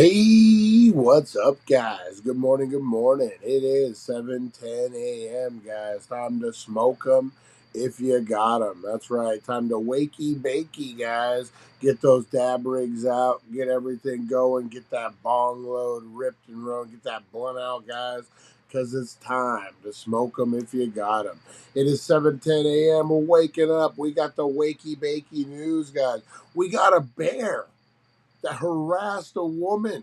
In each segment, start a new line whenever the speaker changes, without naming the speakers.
Hey, what's up, guys? Good morning, good morning. It is 7:10 a.m., guys. Time to smoke 'em if you got 'em. That's right. Time to wakey bakey, guys. Get those dab rigs out, get everything going, get that bong load ripped and rolled, get that blunt out, guys, because it's time to smoke 'em if you got 'em. It is 7:10 a.m. We're waking up. We got the wakey bakey news, guys. We got a bear that harassed a woman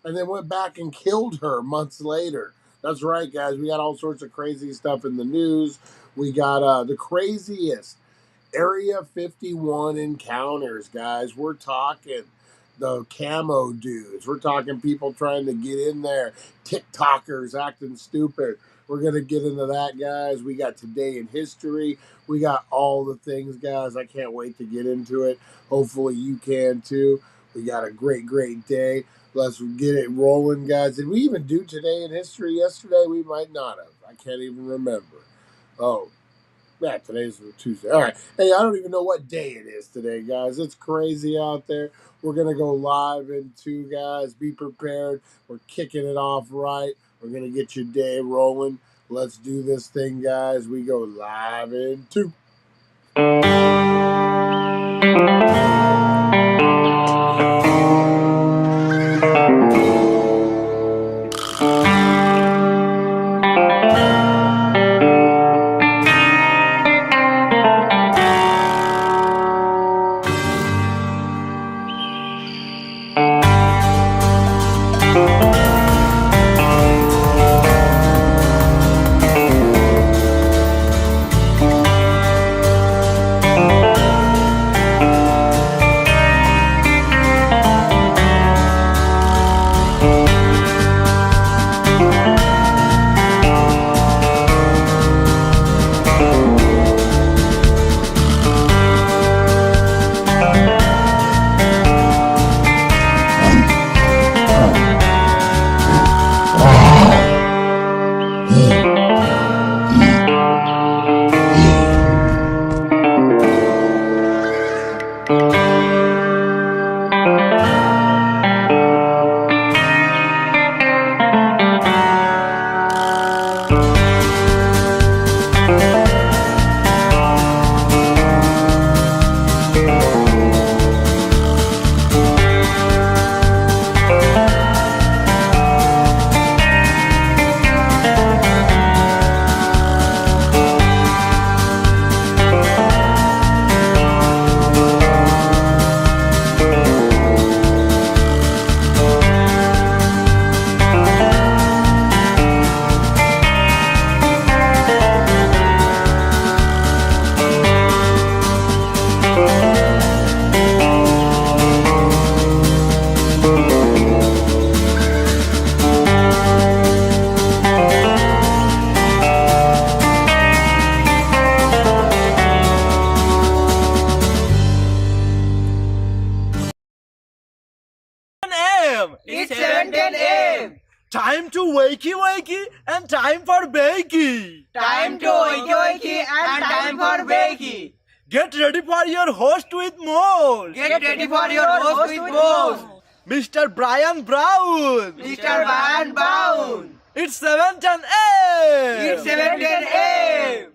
and then went back and killed her months later. That's right, guys. We got all sorts of crazy stuff in the news. We got the craziest Area 51 encounters, guys. We're talking the camo dudes. We're talking people trying to get in there, TikTokers acting stupid. We're going to get into that, guys. We got today in history. We got all the things, guys. I can't wait to get into it. Hopefully you can too. We got a great day. Let's get it rolling, guys. Did we even do today in history yesterday? We might not have. I can't even remember. Oh, yeah, today's Tuesday. All right. Hey, I don't even know what day it is today, guys. It's crazy out there. We're going to go live in 2, guys. Be prepared. We're kicking it off right. We're going to get your day rolling. Let's do this thing, guys. We go live in 2.
It's 7:10 a.m.
Time to wakey and time for bakey.
Time to wakey and time for bakey.
Get ready for your host with more.
Get ready for your host with more.
Mr. Brian Brown.
Mr. Brian Brown.
It's 7:10 a.m.
It's 7:10 a.m.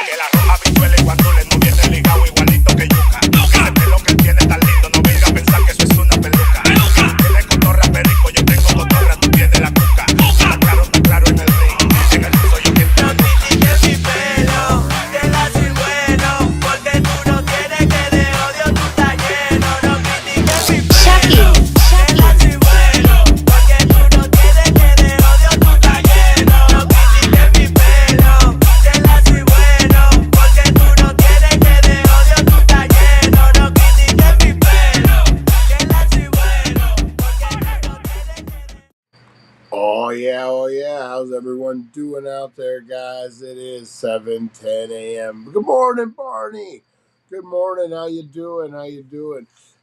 Que la roja visuela y cuando le moviese ligado igualito que yuca. Ese pelo que él tiene tan lindo, no venga a pensar que eso es una peluca. Tiene cotorra perico, yo tengo cotorra, tú tienes la cuca. Está claro en el ring, en el piso yo quien te
no critiques mi pelo, que la soy bueno, porque tú no tienes que de odio tú estás lleno. No critiques mi pelo, que la soy bueno, porque tú no tienes que de odio tú estás lleno. No critiques mi pelo, que la soy bueno, porque tú no tienes que de odio tú estás lleno. No critiques mi pelo, que la soy bueno, porque tú no tienes que
Oh yeah. How's everyone doing out there, guys? It is 7:10 a.m. Good morning, Barney. Good morning. How you doing?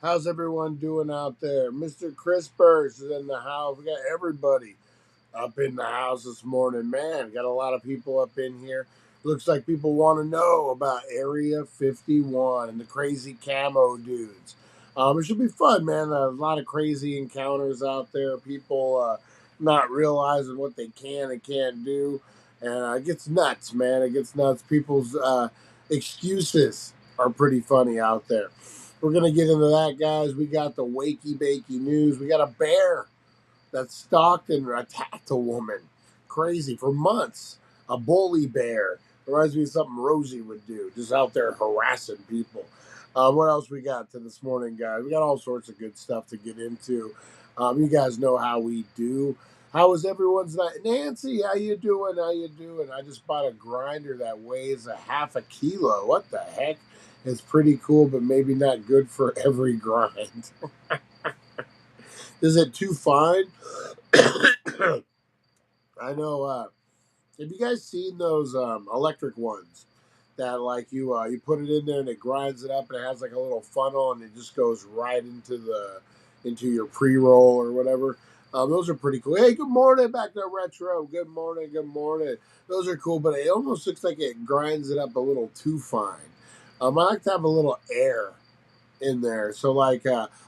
How's everyone doing out there? Mr. Crispers is in the house. We got everybody up in the house this morning. Man, got a lot of people up in here. Looks like people want to know about Area 51 and the crazy camo dudes. It should be fun, man. A lot of crazy encounters out there. People not realizing what they can and can't do, and it gets nuts, man. It gets nuts. People's excuses are pretty funny out there. We're gonna get into that, guys. We got the Wakey Bakey news. We got a bear that stalked and attacked a woman. Crazy for months. A bully bear. Reminds me of something Rosie would do. Just out there harassing people. What else we got to this morning, guys? We got all sorts of good stuff to get into. You guys know how we do. How was everyone's night? Nancy, how you doing? How you doing? I just bought a grinder that weighs a half a kilo. What the heck? It's pretty cool, but maybe not good for every grind. Is it too fine? I know. Have you guys seen those electric ones that like you put it in there and it grinds it up and it has like a little funnel and it just goes right into your pre-roll or whatever? Those are pretty cool. Hey, good morning back to Retro. Good morning. Good morning. Those are cool, but it almost looks like it grinds it up a little too fine. I like to have a little air in there, so like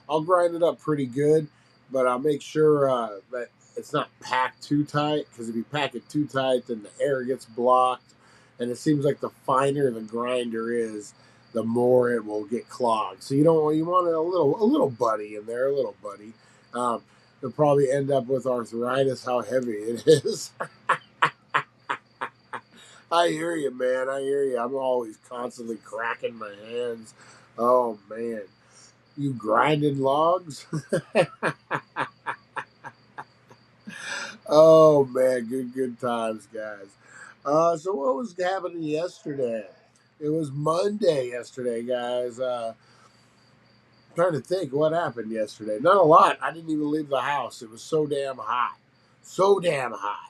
I'll grind it up pretty good, but I'll make sure that it's not packed too tight, because if you pack it too tight, then the air gets blocked, and it seems like the finer the grinder is, the more it will get clogged. So you want it a little buddy in there, a little buddy. You'll probably end up with arthritis. How heavy it is. I hear you, man. I hear you. I'm always constantly cracking my hands. Oh man, you grinding logs? Oh man, good times, guys. So what was happening yesterday? It was Monday yesterday, guys. Trying to think what happened yesterday. Not a lot. I didn't even leave the house. It was so damn hot. So damn hot.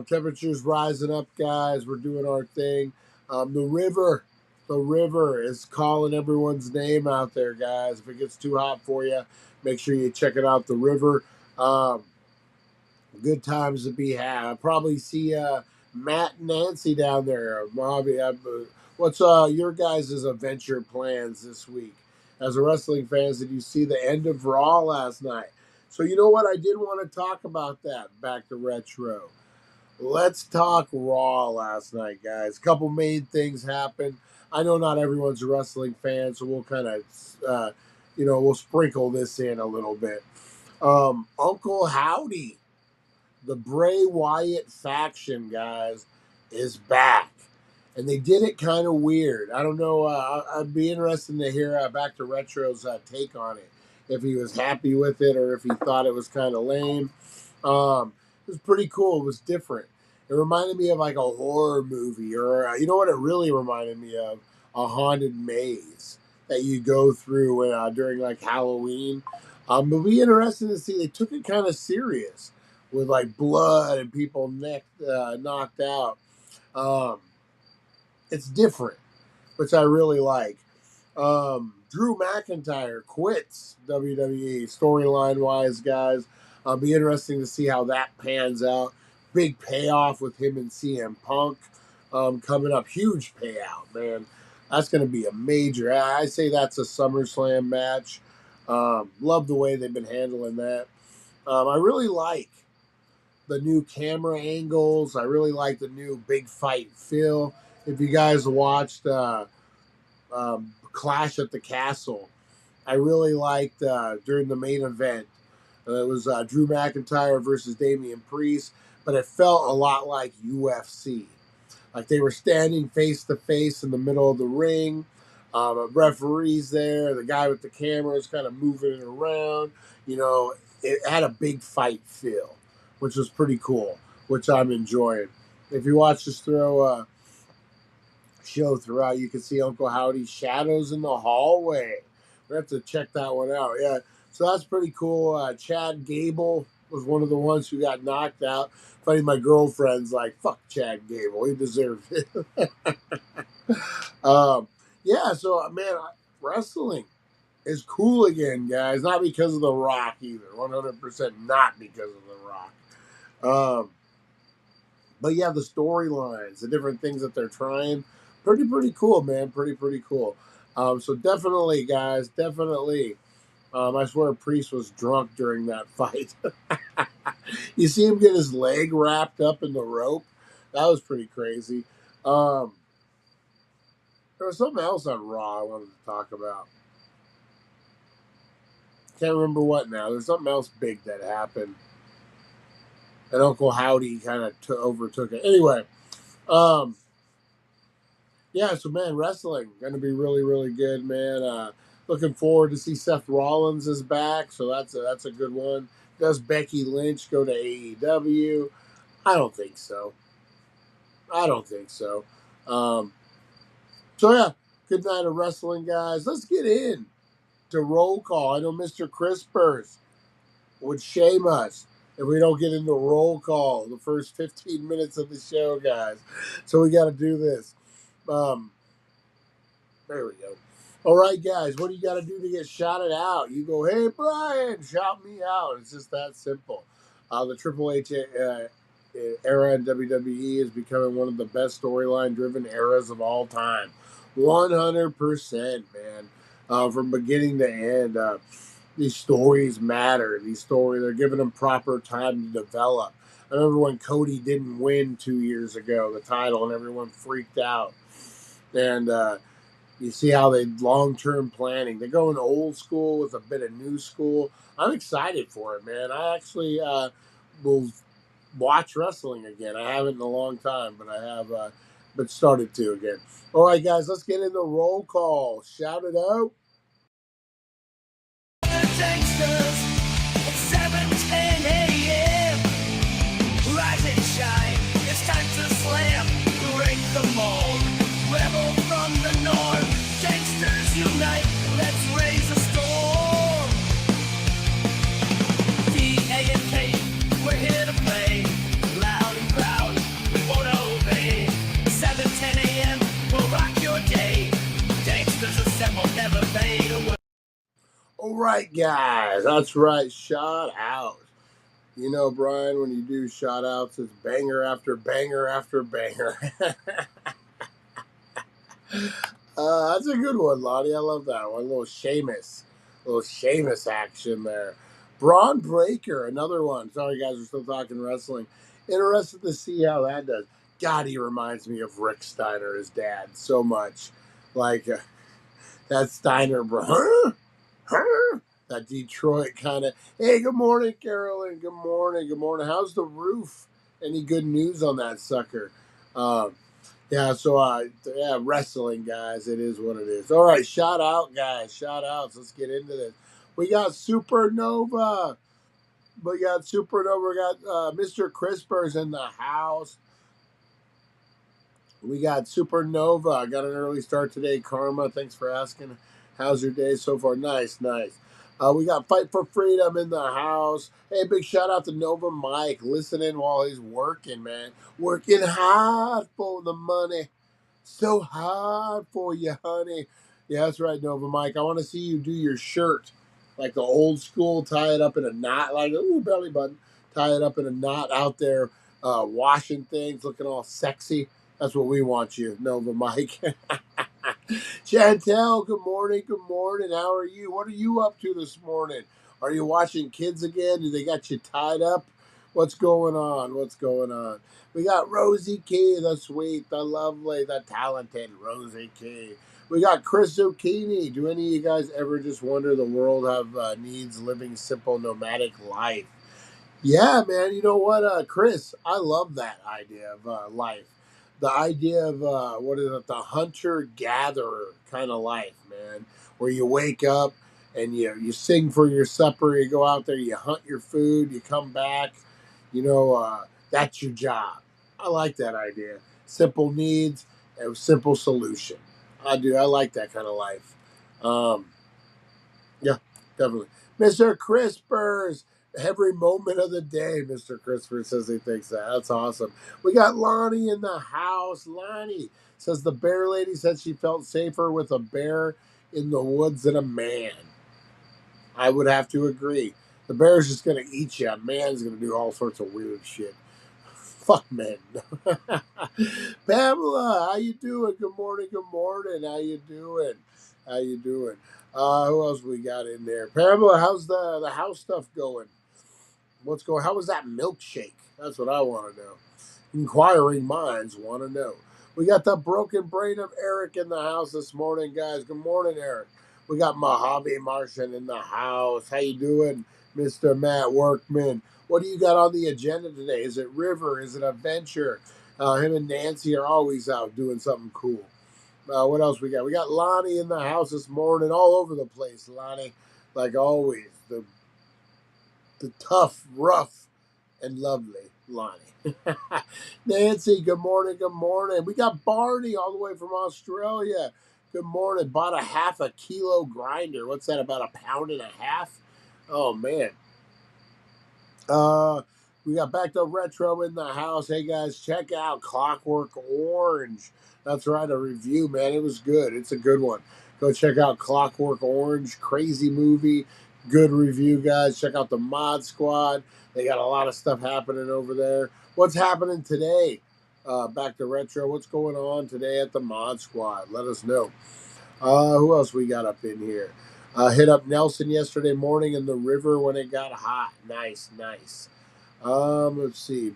Temperatures rising up, guys. We're doing our thing. The river is calling everyone's name out there, guys. If it gets too hot for you, make sure you check it out. The river. Good times to be had. I'll probably see Matt and Nancy down there. Bobby, what's your guys' adventure plans this week? As a wrestling fans, did you see the end of Raw last night? So you know what? I did want to talk about that. Back to Retro. Let's talk Raw last night, guys. A couple main things happened. I know not everyone's a wrestling fan, so we'll kind of, we'll sprinkle this in a little bit. Uncle Howdy, the Bray Wyatt faction, guys, is back. And they did it kind of weird. I don't know. I'd be interested to hear Back to Retro's take on it. If he was happy with it or if he thought it was kind of lame. It was pretty cool. It was different. It reminded me of like a horror movie, or you know what it really reminded me of? A haunted maze that you go through during like Halloween. But be interesting to see. They took it kind of serious with like blood and people knocked out. It's different, which I really like. Drew McIntyre quits WWE storyline wise, guys. Be interesting to see how that pans out. Big payoff with him and CM Punk coming up. Huge payout, man. That's going to be a major. I say that's a SummerSlam match. Love the way they've been handling that. I really like the new camera angles. I really like the new big fight feel. If you guys watched Clash at the Castle, I really liked during the main event. It was Drew McIntyre versus Damian Priest, but it felt a lot like UFC. Like they were standing face to face in the middle of the ring. Referees there. The guy with the camera is kind of moving it around. You know, it had a big fight feel, which was pretty cool, which I'm enjoying. If you watch this show throughout, you can see Uncle Howdy's shadows in the hallway. We have to check that one out. Yeah, so that's pretty cool. Chad Gable was one of the ones who got knocked out. Funny, my girlfriend's like, fuck Chad Gable. He deserved it. Yeah, so, man, wrestling is cool again, guys. Not because of The Rock either. 100% not because of The Rock. But, yeah, the storylines, the different things that they're trying, pretty cool, man. Pretty cool. So definitely, guys, definitely I swear Priest was drunk during that fight. You see him get his leg wrapped up in the rope? That was pretty crazy. There was something else on Raw I wanted to talk about. Can't remember what now. There's something else big that happened. And Uncle Howdy kind of overtook it. Anyway, yeah, so man, wrestling going to be really, really good, man. Looking forward to see Seth Rollins is back, so that's a good one. Does Becky Lynch go to AEW? I don't think so. So yeah, good night of wrestling, guys. Let's get in to roll call. I know Mr. Crispers would shame us if we don't get into roll call the first 15 minutes of the show, guys. So we got to do this. There we go. All right, guys, what do you got to do to get shouted out? You go, hey, Brian, shout me out. It's just that simple. The Triple H era in WWE is becoming one of the best storyline-driven eras of all time. 100%, man. From beginning to end, these stories matter. They're giving them proper time to develop. I remember when Cody didn't win 2 years ago, the title, and everyone freaked out. And you see how they long-term planning. They're going old school with a bit of new school. I'm excited for it, man. I actually will watch wrestling again. I haven't in a long time, but I have but started to again. All right, guys, let's get into roll call. Shout it out.
Danksters at 7:10 a.m. Rise and shine, it's time to slam, break the mold, rebel from the north. Gangsters unite, let's raise a storm. D-A-N-K, we're here to play, loud and proud, we won't obey. 7:10 a.m., we'll rock your day. Gangsters assemble, never fade away.
All right, guys, that's right. Shout out. You know, Brian, when you do shout outs, it's banger after banger after banger. That's a good one, Lonnie. I love that one. A little Sheamus action there. Braun Breaker, another one. Sorry, guys, we're still talking wrestling. Interested to see how that does. God, he reminds me of Rick Steiner, his dad, so much. Like that Steiner, bro. That Detroit kind of. Hey, good morning, Carolyn. Good morning. Good morning. How's the roof? Any good news on that sucker? Yeah, so yeah, wrestling, guys. It is what it is. All right, shout out, guys. Shout outs. Let's get into this. We got Supernova. We got Mr. Crispers in the house. We got Supernova. I got an early start today. Karma, thanks for asking. How's your day so far? Nice. We got Fight for Freedom in the house. Hey, big shout out to Nova Mike, listening while he's working, man. Working hard for the money. So hard for you, honey. Yeah, that's right, Nova Mike. I want to see you do your shirt. Like the old school, tie it up in a knot, like, ooh, belly button. Tie it up in a knot out there, washing things, looking all sexy. That's what we want you, Nova Mike. Chantel, good morning. Good morning. How are you? What are you up to this morning? Are you watching kids again? Do they got you tied up? What's going on? We got Rosie Key, the sweet, the lovely, the talented Rosie Key. We got Chris Zucchini. Do any of you guys ever just wonder the world have needs living simple nomadic life? Yeah, man. You know what, Chris? I love that idea of life. The idea of what is it? The hunter-gatherer kind of life, man, where you wake up and you sing for your supper. You go out there, you hunt your food, you come back. That's your job. I like that idea. Simple needs and simple solution. I do. I like that kind of life. Yeah, definitely. Mr. Crispers, every moment of the day, Mr. Crispers says he thinks that. That's awesome. We got Lonnie in the house. Lonnie says the bear lady said she felt safer with a bear in the woods than a man. I would have to agree. The bear's just going to eat you. A man's going to do all sorts of weird shit. Fuck men. Pamela, how you doing? Good morning. How you doing? Who else we got in there? Pamela, how's the house stuff going? What's going? How was that milkshake? That's what I want to know. Inquiring minds want to know. We got the broken brain of Eric in the house this morning, guys. Good morning, Eric. We got Mojave Martian in the house. How you doing, Mr. Matt Workman? What do you got on the agenda today? Is it river? Is it adventure? Him and Nancy are always out doing something cool. What else we got? We got Lonnie in the house this morning, all over the place. Lonnie, like always, the tough, rough, and lovely Lonnie. Nancy, good morning, good morning. We got Barney all the way from Australia. Good morning. Bought a half a kilo grinder. What's that, about a pound and a half? Oh, man. We got Back to Retro in the house. Hey, guys, check out Clockwork Orange. That's right, a review, man. It was good. It's a good one. Go check out Clockwork Orange. Crazy movie. Good review, guys. Check out the Mod Squad. They got a lot of stuff happening over there. What's happening today? Back to Retro. What's going on today at the Mod Squad? Let us know. Who else we got up in here? Hit up Nelson yesterday morning in the river when it got hot. Nice, nice. Let's see.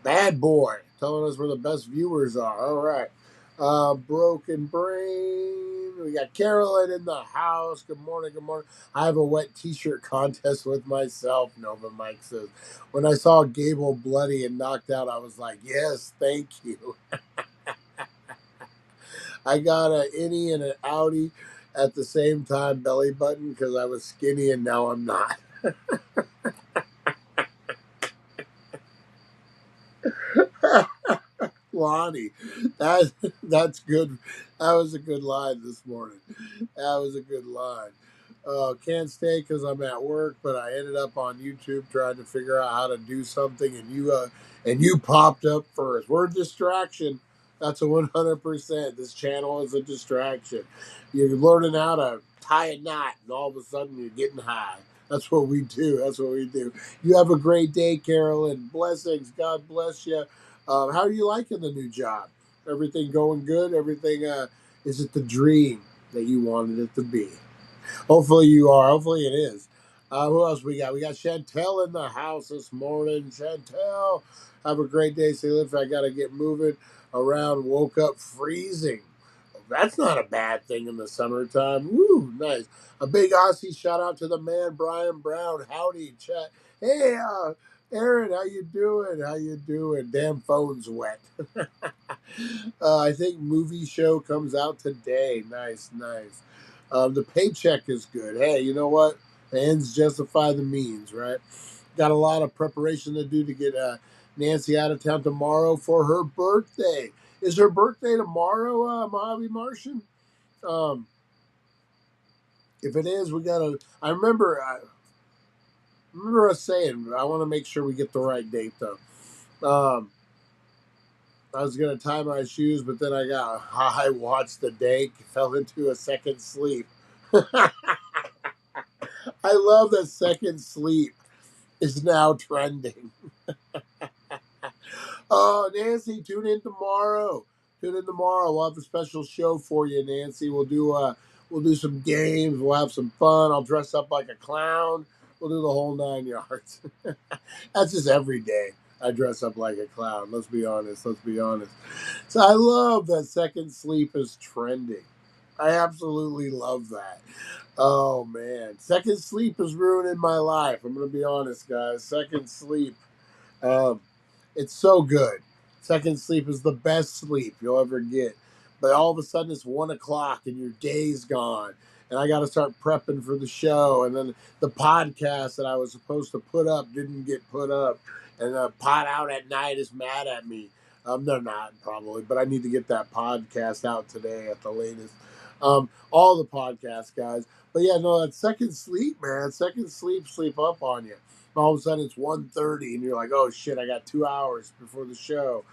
Bad Boy telling us where the best viewers are. All right. Broken Brain. We got Carolyn in the house. Good morning, good morning. I have a wet t-shirt contest with myself, Nova Mike says. When I saw Gable bloody and knocked out, I was like, yes, thank you. I got an innie and an outie at the same time, belly button, because I was skinny and now I'm not. Lonnie, that's good. That was a good line this morning. That was a good line. Can't stay because I'm at work, but I ended up on YouTube trying to figure out how to do something, and you popped up first. We're a distraction. That's a 100%. This channel is a distraction. You're learning how to tie a knot, and all of a sudden you're getting high. That's what we do. That's what we do. You have a great day, Carolyn. Blessings. God bless you. How are you liking the new job? Everything going good? Everything, is it the dream that you wanted it to be? Hopefully you are. Hopefully it is. Who else we got? We got Chantel in the house this morning. Chantel, have a great day. Say, if I got to get moving around, woke up freezing. That's not a bad thing in the summertime. Woo, nice. A big Aussie shout out to the man, Brian Brown. Howdy, chat. Hey, Aaron, how you doing? How you doing? Damn phone's wet. I think movie show comes out today. Nice, nice. The paycheck is good. Hey, you know what? The ends justify the means, right? Got a lot of preparation to do to get Nancy out of town tomorrow for her birthday. Is her birthday tomorrow, Mojave Martian? If it is, we gotta. I remember us saying I want to make sure we get the right date though. I was gonna tie my shoes, but then I watched the Dank, fell into a second sleep. I love that second sleep is now trending. Oh, Nancy, tune in tomorrow. Tune in tomorrow. We'll have a special show for you, Nancy. We'll do some games. We'll have some fun. I'll dress up like a clown. We'll do the whole 9 yards. That's just every day. I dress up like a clown. Let's be honest. Let's be honest. So I love that second sleep is trending. I absolutely love that. Oh man, second sleep is ruining my life. I'm gonna be honest, guys. Second sleep. Um, it's so good. Second sleep is the best sleep you'll ever get. But all of a sudden it's 1 o'clock and your day's gone. And I got to start prepping for the show. And then the podcast that I was supposed to put up didn't get put up. And the Pot Out at Night is mad at me. They're not probably, but I need to get that podcast out today at the latest. All the podcasts, guys. But yeah, no, that second sleep, man. Second sleep up on you. All of a sudden it's 1:30 and you're like, oh shit, I got 2 hours before the show.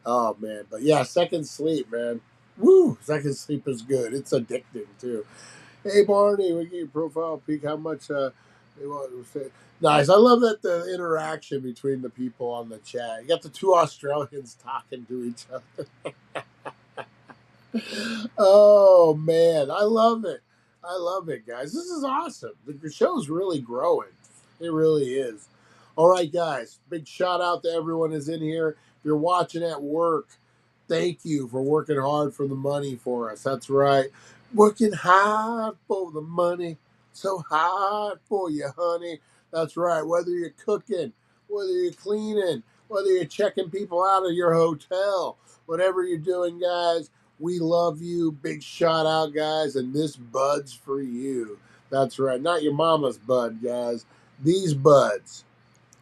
Oh man. But yeah, second sleep, man. Woo! Second sleep is good. It's addicting too. Hey Barney, we get your profile peek. How much they want to say. Nice. I love that the interaction between the people on the chat. You got the two Australians talking to each other. Oh man, I love it. I love it, guys. This is awesome. The show's really growing. It really is. All right, guys. Big shout out to everyone who's in here. If you're watching at work, thank you for working hard for the money for us. That's right. Working hard for the money. So hard for you, honey. That's right. Whether you're cooking, whether you're cleaning, whether you're checking people out of your hotel, whatever you're doing, guys, we love you. Big shout out, guys. And this bud's for you. That's right. Not your mama's bud, guys. These buds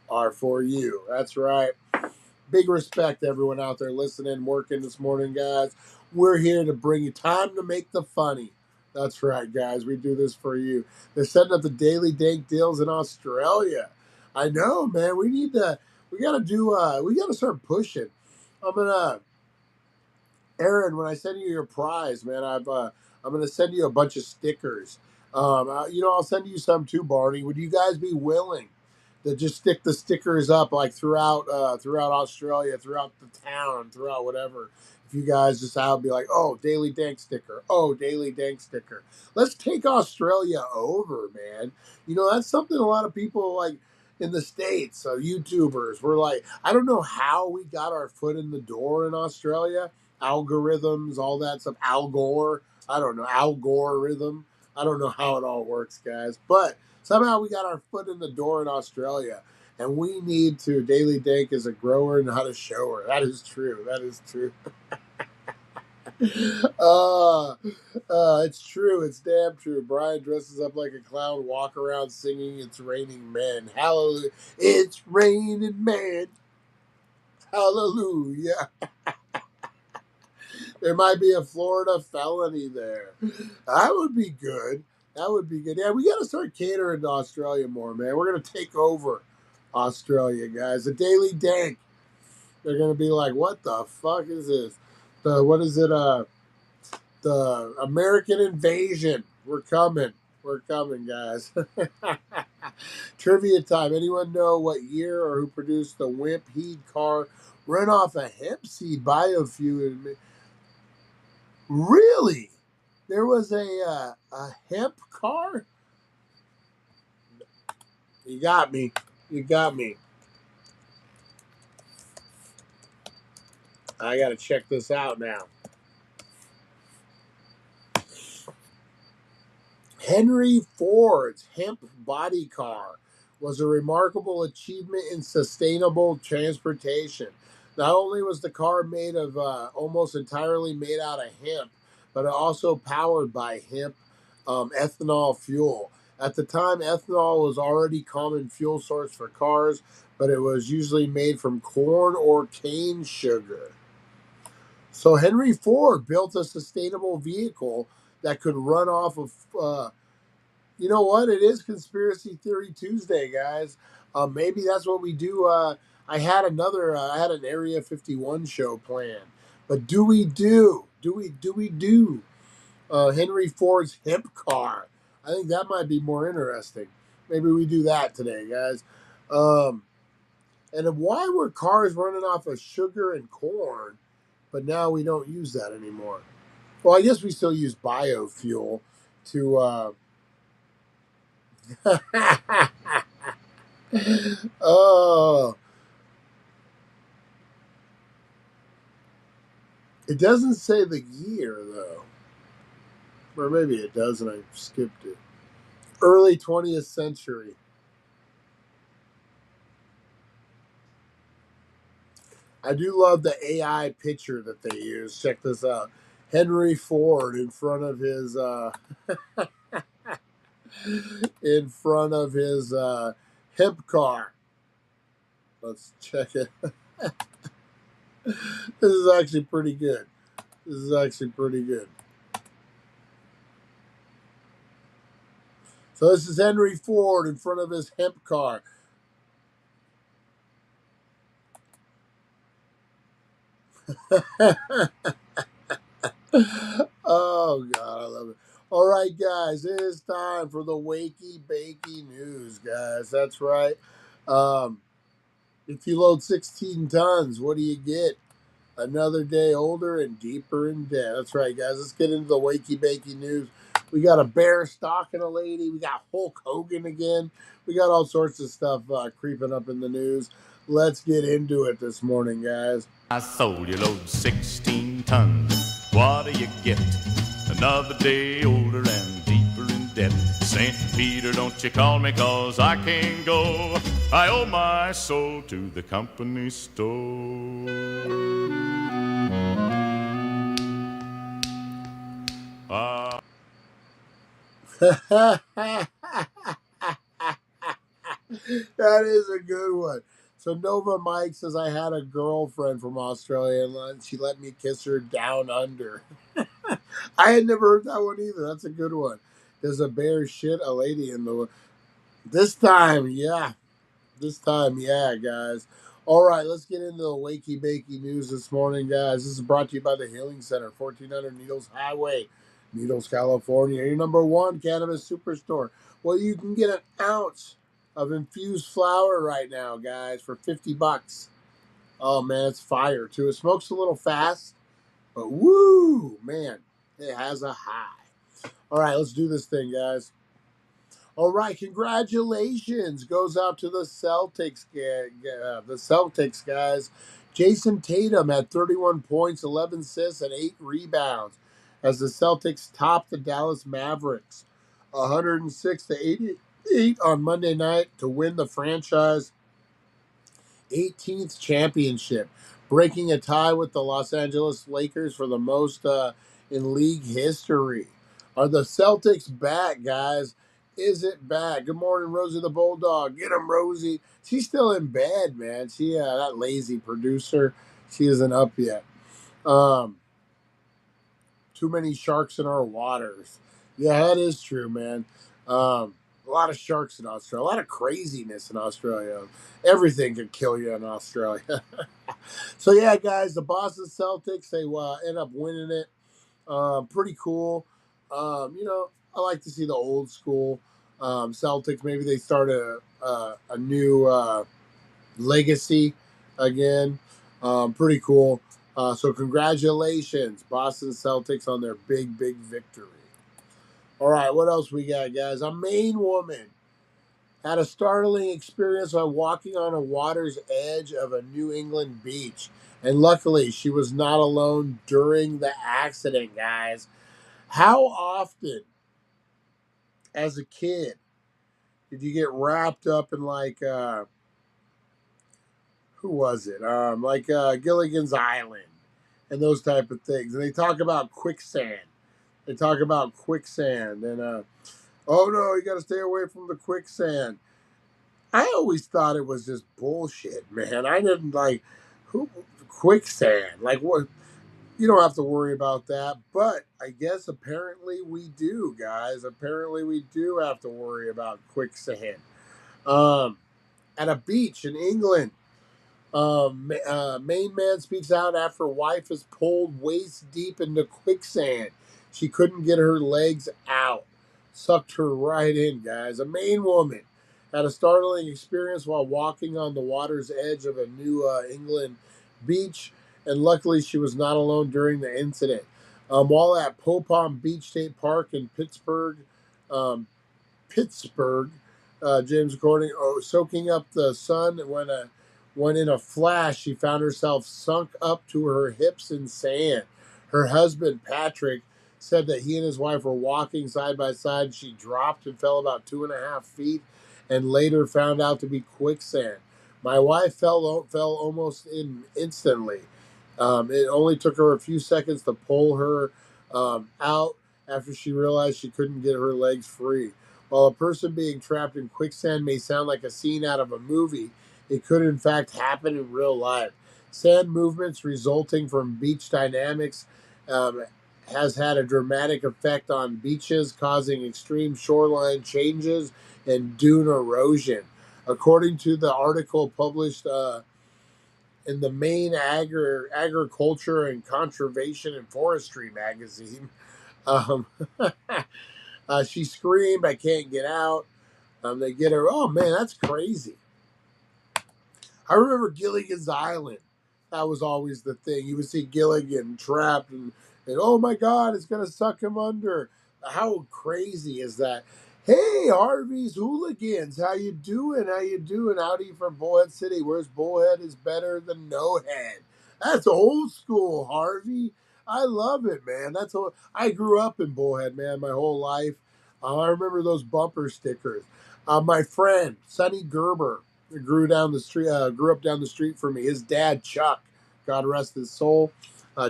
are for you. That's right. Big respect to everyone out there listening, working this morning, guys. We're here to bring you time to make the funny. That's right, guys. We do this for you. They're setting up the daily dank deals in Australia. I know, man. We gotta start pushing. I'm gonna Aaron, when I send you your prize, man, I'm gonna send you a bunch of stickers. I'll send you some too, Barney. Would you guys be willing to just stick the stickers up like throughout Australia, throughout the town, throughout whatever? If you guys just out be like, oh, Daily Dank sticker, oh, Daily Dank sticker. Let's take Australia over, man. That's something a lot of people like in the States, so YouTubers, we're like, I don't know how we got our foot in the door in Australia. Algorithms, all that stuff. Al Gore, I don't know, algorithm. I don't know how it all works, guys. But somehow we got our foot in the door in Australia. And we need to, Daily Dank is a grower and how to show her. That is true. That is true. It's true. It's damn true. Brian dresses up like a clown, walk around singing It's Raining Men. Hallelujah. It's raining men. Hallelujah. There might be a Florida felony there. That would be good. That would be good. Yeah, we got to start catering to Australia more, man. We're going to take over Australia, guys. The Daily Dank. They're going to be like, what the fuck is this? What is it? The American invasion. We're coming. We're coming, guys. Trivia time. Anyone know what year or who produced the Wimp Heed car run off a hemp seed biofuel? Really? There was a hemp car? You got me. You got me. I got to check this out now. Henry Ford's hemp body car was a remarkable achievement in sustainable transportation. Not only was the car made of almost entirely made out of hemp, but it also powered by hemp ethanol fuel. At the time, ethanol was already common fuel source for cars, but it was usually made from corn or cane sugar. So Henry Ford built a sustainable vehicle that could run off of you know what? It is Conspiracy Theory Tuesday, guys. Maybe that's what we do. I had an Area 51 show planned. But do we do Henry Ford's hemp car? I think that might be more interesting. Maybe we do that today, guys. And why were cars running off of sugar and corn, but now we don't use that anymore? Well, I guess we still use biofuel to oh, it doesn't say the year though, or maybe it does, and I skipped it. Early 20th century. I do love the AI picture that they use. Check this out: Henry Ford in front of his hemp car. Let's check it. This is actually pretty good. This is actually pretty good. So this is Henry Ford in front of his hemp car. Oh, God, I love it. All right, guys, it is time for the Wakey Bakey News, guys. That's right. If you load 16 tons, what do you get? Another day older and deeper in debt. That's right, guys. Let's get into the Wakey Bakey News. We got a bear stalking a lady. We got Hulk Hogan again. We got all sorts of stuff creeping up in the news. Let's get into it this morning, guys.
I sold you load 16 tons. What do you get? Another day older and deeper in debt. St. Peter, don't you call me, 'cause I can't go. I owe my soul to the company store.
That is a good one. So Nova Mike says, I had a girlfriend from Australia and she let me kiss her down under. I had never heard that one either. That's a good one. Does a bear shit a lady in the... This time, yeah. Guys. All right, let's get into the Wakey Bakey news this morning, guys. This is brought to you by the Healing Center, 1400 Needles Highway, Needles, California. Your number one cannabis superstore. Well, you can get an ounce of infused flower right now, guys, for $50. Oh, man, it's fire, too. It smokes a little fast, but woo, man, it has a high. All right, let's do this thing, guys. All right, congratulations goes out to the Celtics. Guys. Jason Tatum had 31 points, 11 assists, and 8 rebounds as the Celtics topped the Dallas Mavericks 106-88 on Monday night to win the franchise 18th championship, breaking a tie with the Los Angeles Lakers for the most in league history. Are the Celtics back, guys? Is it back? Good morning, Rosie the Bulldog. Get him, Rosie. She's still in bed, man. She that lazy producer. She isn't up yet. Too many sharks in our waters. Yeah, that is true, man. A lot of sharks in Australia. A lot of craziness in Australia. Everything could kill you in Australia. So, yeah, guys, the Boston Celtics, they end up winning it. Pretty cool. I like to see the old school Celtics. Maybe they start a new legacy again. Pretty cool. So congratulations, Boston Celtics, on their big, big victory. All right, what else we got, guys? A Maine woman had a startling experience while walking on a water's edge of a New England beach. And luckily, she was not alone during the accident, guys. How often, as a kid, did you get wrapped up in who was it? Gilligan's Island and those type of things. And they talk about quicksand. And oh no, you got to stay away from the quicksand. I always thought it was just bullshit, man. I didn't quicksand. Like what? You don't have to worry about that. But I guess apparently we do, guys. Apparently we do have to worry about quicksand. At a beach in England, Maine man speaks out after wife is pulled waist deep into quicksand. She couldn't get her legs out. Sucked her right in, guys. A Maine woman had a startling experience while walking on the water's edge of a New England beach, and luckily she was not alone during the incident. While at Popom Beach State Park in Pittsburgh, James according, soaking up the sun when in a flash she found herself sunk up to her hips in sand. Her husband, Patrick, said that he and his wife were walking side by side. She dropped and fell about 2.5 feet and later found out to be quicksand. My wife fell almost instantly. It only took her a few seconds to pull her out after she realized she couldn't get her legs free. While a person being trapped in quicksand may sound like a scene out of a movie, it could in fact happen in real life. Sand movements resulting from beach dynamics has had a dramatic effect on beaches, causing extreme shoreline changes and dune erosion. According to the article published in the Maine Agriculture and Conservation and Forestry magazine, um, she screamed, "I can't get out." They get her. Oh man, that's crazy. I remember Gilligan's Island. That was always the thing. You would see Gilligan trapped and oh my God, it's going to suck him under. How crazy is that? Hey, Harvey's Hooligans, how you doing? How you doing? Howdy from Bullhead City. Where's Bullhead is better than no head? That's old school, Harvey. I love it, man. That's all. I grew up in Bullhead, man, my whole life. I remember those bumper stickers. My friend Sonny Gerber grew up down the street from me. His dad, Chuck, God rest his soul,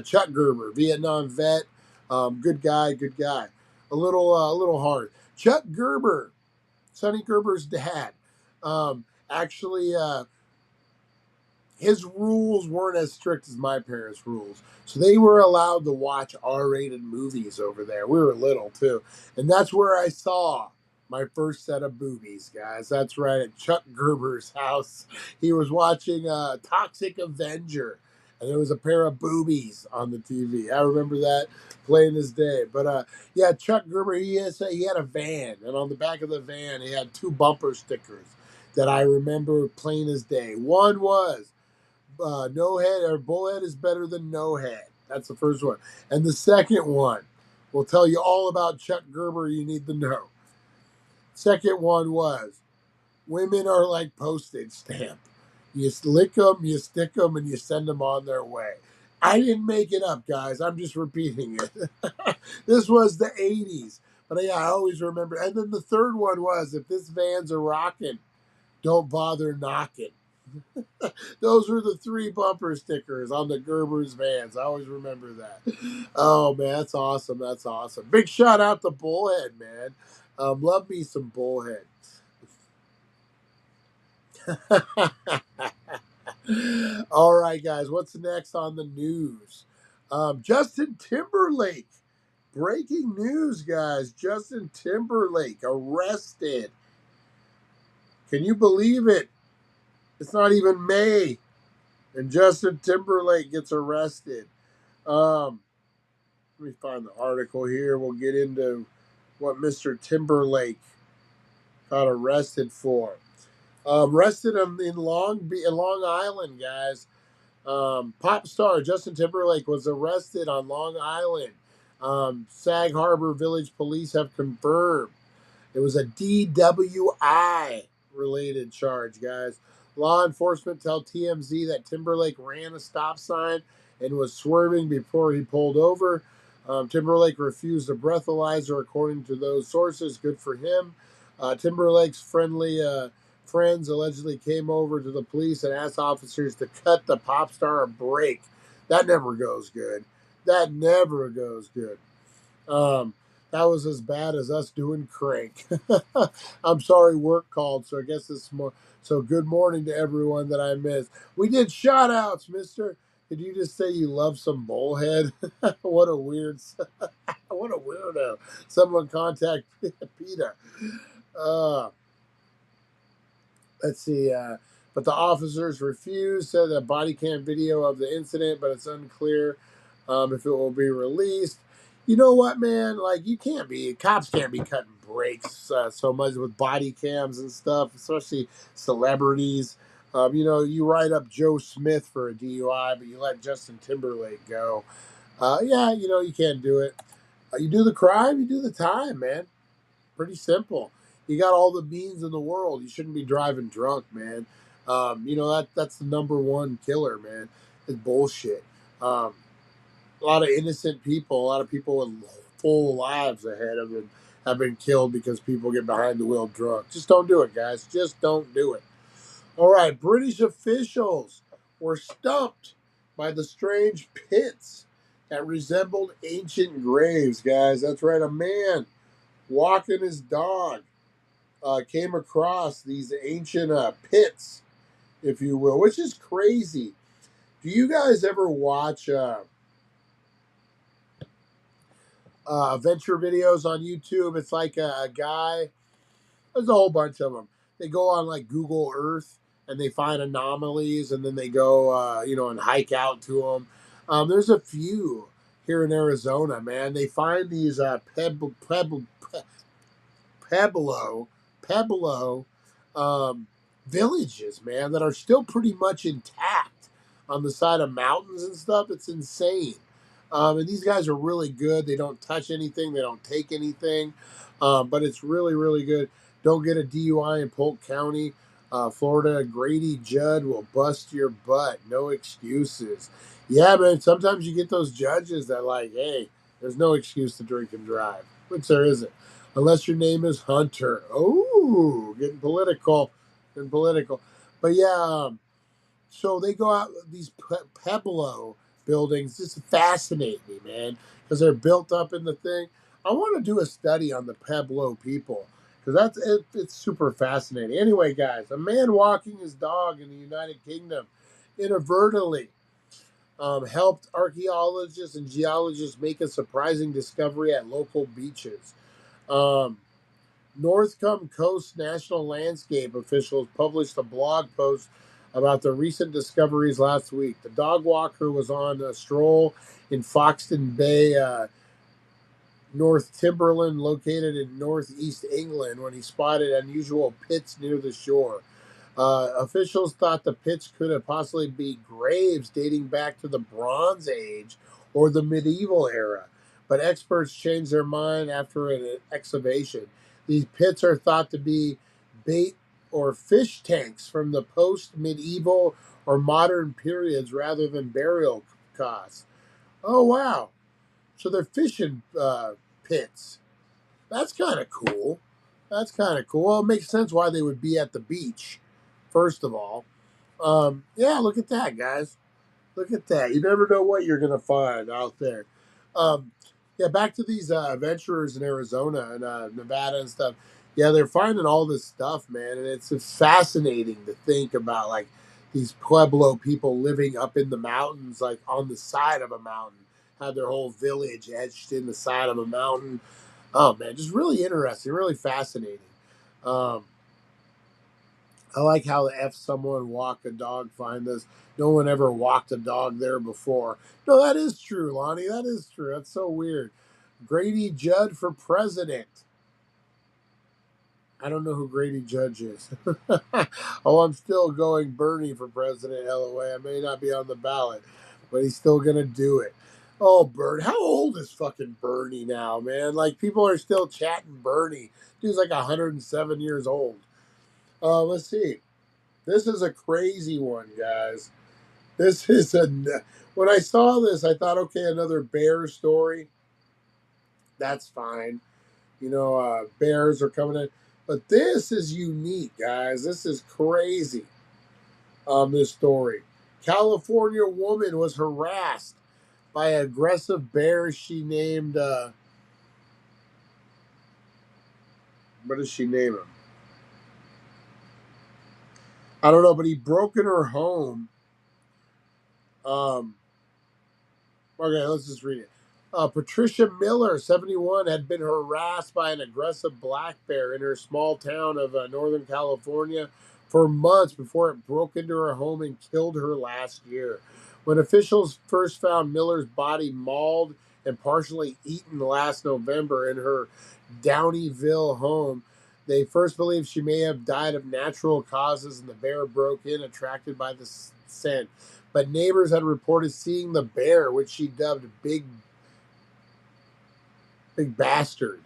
Chuck Gerber, Vietnam vet, good guy, good guy. A little hard. Chuck Gerber, Sonny Gerber's dad, actually, his rules weren't as strict as my parents' rules. So they were allowed to watch R-rated movies over there. We were little too. And that's where I saw my first set of boobies, guys. That's right, at Chuck Gerber's house. He was watching Toxic Avenger, and there was a pair of boobies on the TV. I remember that plain as day. But yeah, Chuck Gerber, he had a van, and on the back of the van, he had two bumper stickers that I remember plain as day. One was no head or bullhead is better than no head. That's the first one. And the second one will tell you all about Chuck Gerber you need to know. Second one was women are like postage stamp. You lick them, you stick them, and you send them on their way. I didn't make it up, guys. I'm just repeating it. This was the 80s. But yeah, I always remember. And then the third one was if this van's a rockin', don't bother knocking. Those were the three bumper stickers on the Gerber's vans. I always remember that. Oh man, that's awesome. That's awesome. Big shout out to Bullhead, man. Love me some Bullhead. All right, guys. What's next on the news? Justin Timberlake. Breaking news, guys. Justin Timberlake arrested. Can you believe it? It's not even May, and Justin Timberlake gets arrested. Let me find the article here. We'll get into what Mr. Timberlake got arrested for. Arrested in Long Island, guys. Pop star Justin Timberlake was arrested on Long Island. Sag Harbor Village Police have confirmed it was a DWI related charge, guys. Law enforcement tell TMZ that Timberlake ran a stop sign and was swerving before he pulled over. Timberlake refused a breathalyzer, according to those sources. Good for him. Timberlake's friends allegedly came over to the police and asked officers to cut the pop star a break. That never goes good. That never goes good. That was as bad as us doing crank. I'm sorry, work called, so I guess it's more. So good morning to everyone that I missed. We did shout outs, mister. Did you just say you love some bullhead? What a what a weirdo. Someone contact PETA. Let's see. But the officers refused, said a body cam video of the incident, but it's unclear if it will be released. You know what, man? Like, cops can't be cutting breaks so much with body cams and stuff, especially celebrities. You write up Joe Smith for a DUI, but you let Justin Timberlake go. Yeah, you can't do it. You do the crime, you do the time, man. Pretty simple. You got all the means in the world. You shouldn't be driving drunk, man. That's the number one killer, man. It's bullshit. A lot of innocent people, a lot of people with full lives ahead of them have been killed because people get behind the wheel drunk. Just don't do it, guys. Just don't do it. All right, British officials were stumped by the strange pits that resembled ancient graves, guys. That's right, a man walking his dog came across these ancient pits, if you will, which is crazy. Do you guys ever watch adventure videos on YouTube? It's like a guy, there's a whole bunch of them. They go on like Google Earth and they find anomalies and then they go, and hike out to them. There's a few here in Arizona, man. They find these Pueblo villages, man, that are still pretty much intact on the side of mountains and stuff. It's insane. And these guys are really good. They don't touch anything. They don't take anything. But it's really, really good. Don't get a DUI in Polk County, Florida. Grady Judd will bust your butt. No excuses. Yeah, man. Sometimes you get those judges that like, hey, there's no excuse to drink and drive, which there isn't, unless your name is Hunter. Oh, getting political, getting political. But yeah, so they go out these Pueblo buildings. Just fascinate me, man, because they're built up in the thing. I want to do a study on the Pueblo people because it's super fascinating. Anyway, guys, a man walking his dog in the United Kingdom inadvertently helped archaeologists and geologists make a surprising discovery at local beaches. Um, Northcombe Coast National Landscape officials published a blog post about the recent discoveries last week. The dog walker was on a stroll in Foxton Bay, North Timberland, located in northeast England, when he spotted unusual pits near the shore. Officials thought the pits could have possibly be graves dating back to the Bronze Age or the medieval era, but experts changed their mind after an excavation. These pits are thought to be bait or fish tanks from the post-medieval or modern periods rather than burial costs. Oh, wow. So they're fishing pits. That's kind of cool. That's kind of cool. Well, it makes sense why they would be at the beach, first of all. Yeah, look at that, guys. Look at that. You never know what you're going to find out there. Um, yeah, back to these adventurers in Arizona and Nevada and stuff. Yeah, they're finding all this stuff, man. And it's fascinating to think about, like, these Pueblo people living up in the mountains, like on the side of a mountain, had their whole village etched in the side of a mountain. Oh, man, just really interesting, really fascinating. Um, I like how the F someone walk a dog find this. No one ever walked a dog there before. No, that is true, Lonnie. That is true. That's so weird. Grady Judd for president. I don't know who Grady Judge is. Oh, I'm still going Bernie for president. LOA. I may not be on the ballot, but he's still gonna do it. Oh, Bernie. How old is fucking Bernie now, man? Like, people are still chatting Bernie. Dude's like 107 years old. Let's see. This is a crazy one, guys. This is a. When I saw this, I thought, okay, another bear story. That's fine. You know, bears are coming in. But this is unique, guys. This is crazy. This story. California woman was harassed by an aggressive bear she named. What does she name him? I don't know, but he broke in her home. Okay, let's just read it. Patricia Miller, 71, had been harassed by an aggressive black bear in her small town of Northern California for months before it broke into her home and killed her last year. When officials first found Miller's body mauled and partially eaten last November in her Downeyville home, they first believed she may have died of natural causes, and the bear broke in, attracted by the scent. But neighbors had reported seeing the bear, which she dubbed Big Bastard.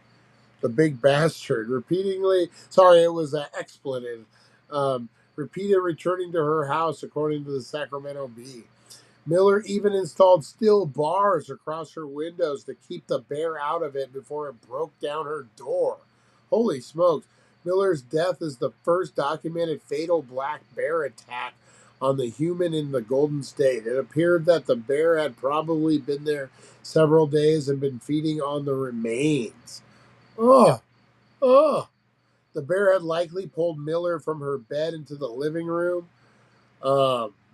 The Big Bastard. Sorry, it was an expletive. Repeated returning to her house, according to the Sacramento Bee. Miller even installed steel bars across her windows to keep the bear out of it before it broke down her door. Holy smokes. Miller's death is the first documented fatal black bear attack on the human in the Golden State. It appeared that the bear had probably been there several days and been feeding on the remains. Oh, oh. The bear had likely pulled Miller from her bed into the living room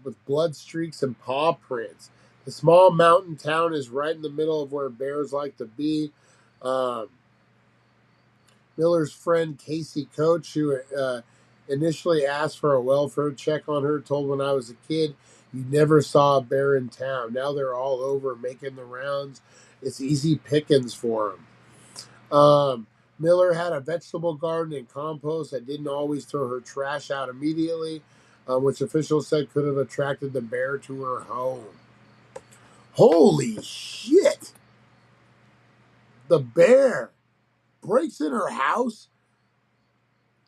with blood streaks and paw prints. The small mountain town is right in the middle of where bears like to be. Miller's friend Casey Coach, who initially asked for a welfare check on her, told when I was a kid, you never saw a bear in town. Now they're all over making the rounds. It's easy pickings for them. Miller had a vegetable garden and compost that didn't always throw her trash out immediately, which officials said could have attracted the bear to her home. Holy shit! The bear breaks in her house,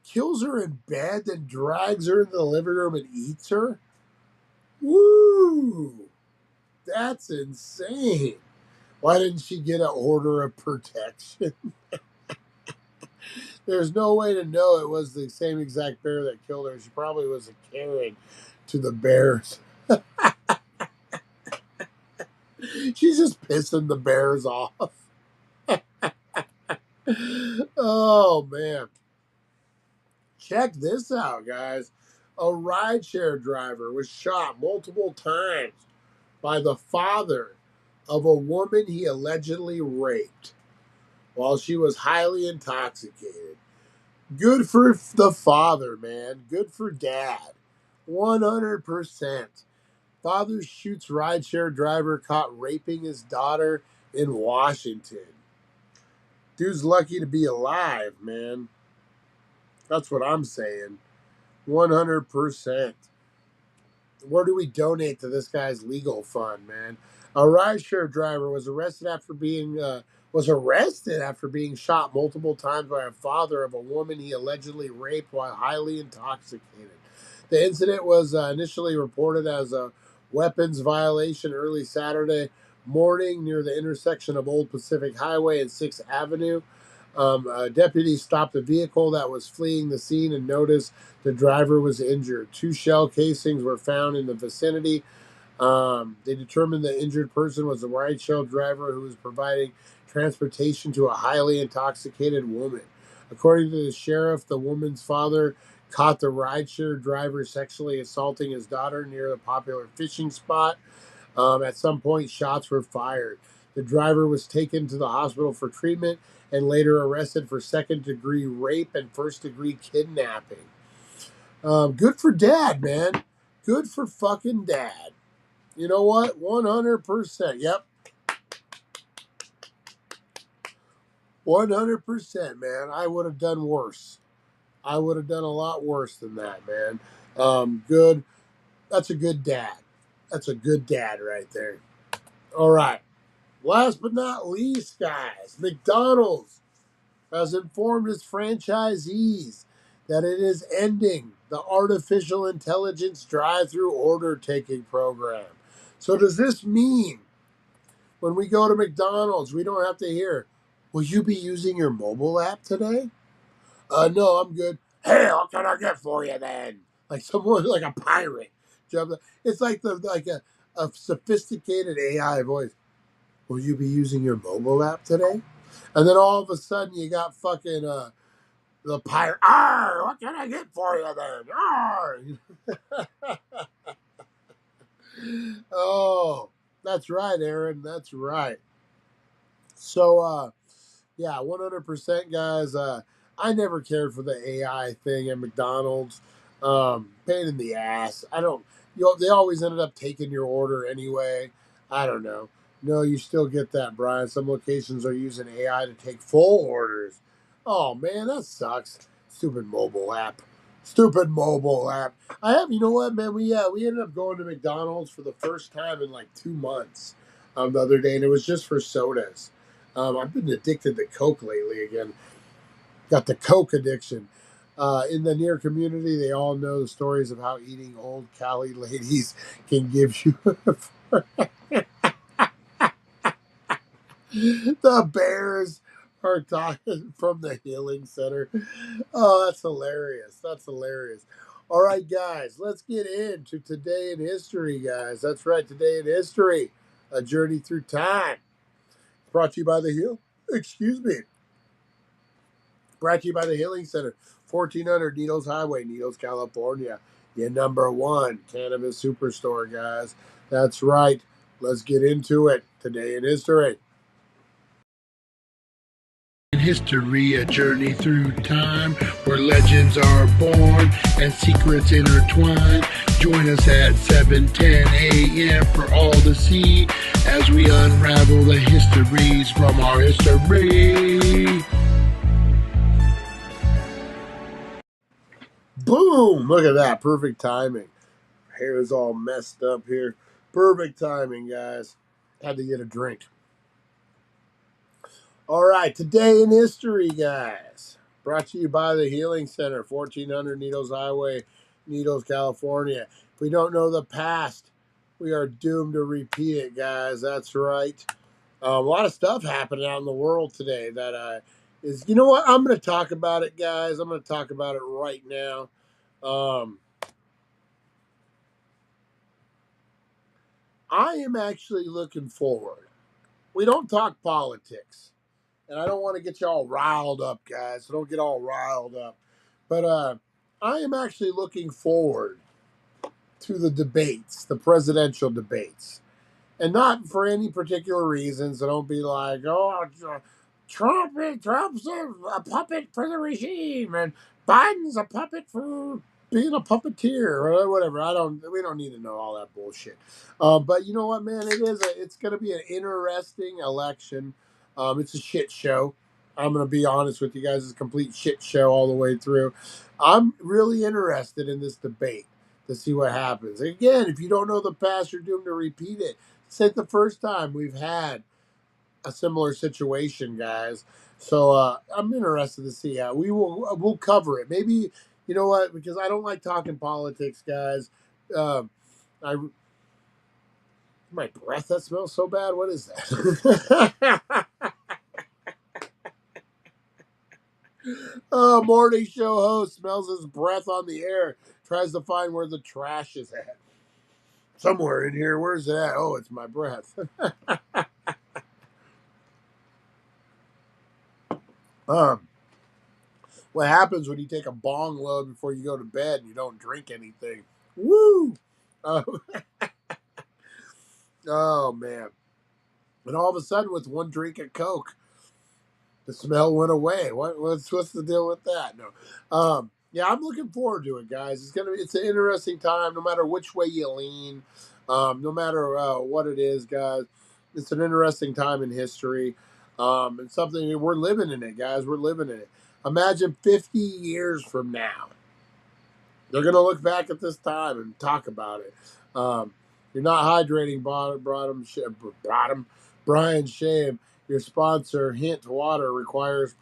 kills her in bed, then drags her into the living room and eats her? Woo! That's insane. Why didn't she get an order of protection? There's no way to know it was the same exact bear that killed her. She probably was a Karen to the bears. She's just pissing the bears off. Oh, man. Check this out, guys. A rideshare driver was shot multiple times by the father of a woman he allegedly raped while she was highly intoxicated. Good for the father, man. Good for dad. 100%. Father shoots rideshare driver caught raping his daughter in Washington. Dude's lucky to be alive, man. That's what I'm saying. 100%. Where do we donate to this guy's legal fund, man? A rideshare driver was arrested after being shot multiple times by a father of a woman he allegedly raped while highly intoxicated. The incident was initially reported as a weapons violation early Saturday morning near the intersection of Old Pacific Highway and 6th Avenue. A deputy stopped a vehicle that was fleeing the scene and noticed the driver was injured. 2 shell casings were found in the vicinity. They determined the injured person was a rideshare driver who was providing transportation to a highly intoxicated woman. According to the sheriff, the woman's father caught the rideshare driver sexually assaulting his daughter near the popular fishing spot. At some point, shots were fired. The driver was taken to the hospital for treatment and later arrested for second-degree rape and first-degree kidnapping. Good for dad, man. Good for fucking dad. You know what? 100%. Yep. 100%, man. I would have done worse. I would have done a lot worse than that, man. Good. That's a good dad. That's a good dad right there. All right. Last but not least, guys, McDonald's has informed its franchisees that it is ending the artificial intelligence drive-through order taking program. So does this mean when we go to McDonald's, we don't have to hear, will you be using your mobile app today? No, I'm good. Hey, what can I get for you then? Like someone, like a pirate. It's like a sophisticated AI voice. Will you be using your mobile app today? And then all of a sudden you got fucking the pirate. Arr, what can I get for you then? Arr. Oh, that's right, Aaron. That's right. So, yeah, 100%, guys. I never cared for the AI thing at McDonald's. Pain in the ass. I don't. They always ended up taking your order anyway. I don't know. No, you still get that, Brian. Some locations are using AI to take full orders. Oh man, that sucks. Stupid mobile app. Stupid mobile app. You know what, man? We ended up going to McDonald's for the first time in like 2 months the other day, and it was just for sodas. I've been addicted to Coke lately again. Got the Coke addiction. In the near community, they all know the stories of how eating old Cali ladies can give you. The bears are talking from the healing center. Oh, that's hilarious. That's hilarious. All right, guys, let's get into Today in History, guys. That's right, Today in History, a journey through time. Brought to you by the Heal. Excuse me. Brought to you by the Healing Center, 1400 Needles Highway, Needles, California. Your number one cannabis superstore, guys. That's right. Let's get into it. Today in History. History, a journey through time where legends are born and secrets intertwine. Join us at 7:10 a.m. for all to see as we unravel the histories from our history. Boom! Look at that. Perfect timing. Hair is all messed up here. Perfect timing, guys. Had to get a drink. All right, today in history, guys. Brought to you by the Healing Center, 1400 Needles Highway, Needles, California. If we don't know the past, we are doomed to repeat it, guys. That's right. A lot of stuff happening out in the world today that is, you know what? I'm going to talk about it, guys. I'm going to talk about it right now. I am actually looking forward. We don't talk politics, and I don't want to get you all riled up, guys. So don't get all riled up. But I am actually looking forward to the debates, the presidential debates. And not for any particular reason. So don't be like, oh, Trump's a puppet for the regime, and Biden's a puppet for being a puppeteer or whatever. We don't need to know all that bullshit. But you know what, man? It's going to be an interesting election. It's a shit show. I'm going to be honest with you guys. It's a complete shit show all the way through. I'm really interested in this debate to see what happens. Again, if you don't know the past, you're doomed to repeat it. It's not the first time we've had a similar situation, guys. So I'm interested to see how we'll cover it. Maybe, you know what? Because I don't like talking politics, guys. I my breath, that smells so bad. What is that? Morning show host smells his breath on the air. Tries to find where the trash is at. Somewhere in here. Where's it at? Oh, it's my breath. What happens when you take a bong load before you go to bed and you don't drink anything? Woo! Oh man. And all of a sudden, with one drink of Coke, the smell went away. What's the deal with that? No. Yeah, I'm looking forward to it, guys. It's an interesting time, no matter which way you lean, no matter what it is, guys. It's an interesting time in history, and something we're living in it, guys. We're living in it. Imagine 50 years from now, they're gonna look back at this time and talk about it. You're not hydrating, bottom, Brian Shame. Your sponsor, Hint Water, requires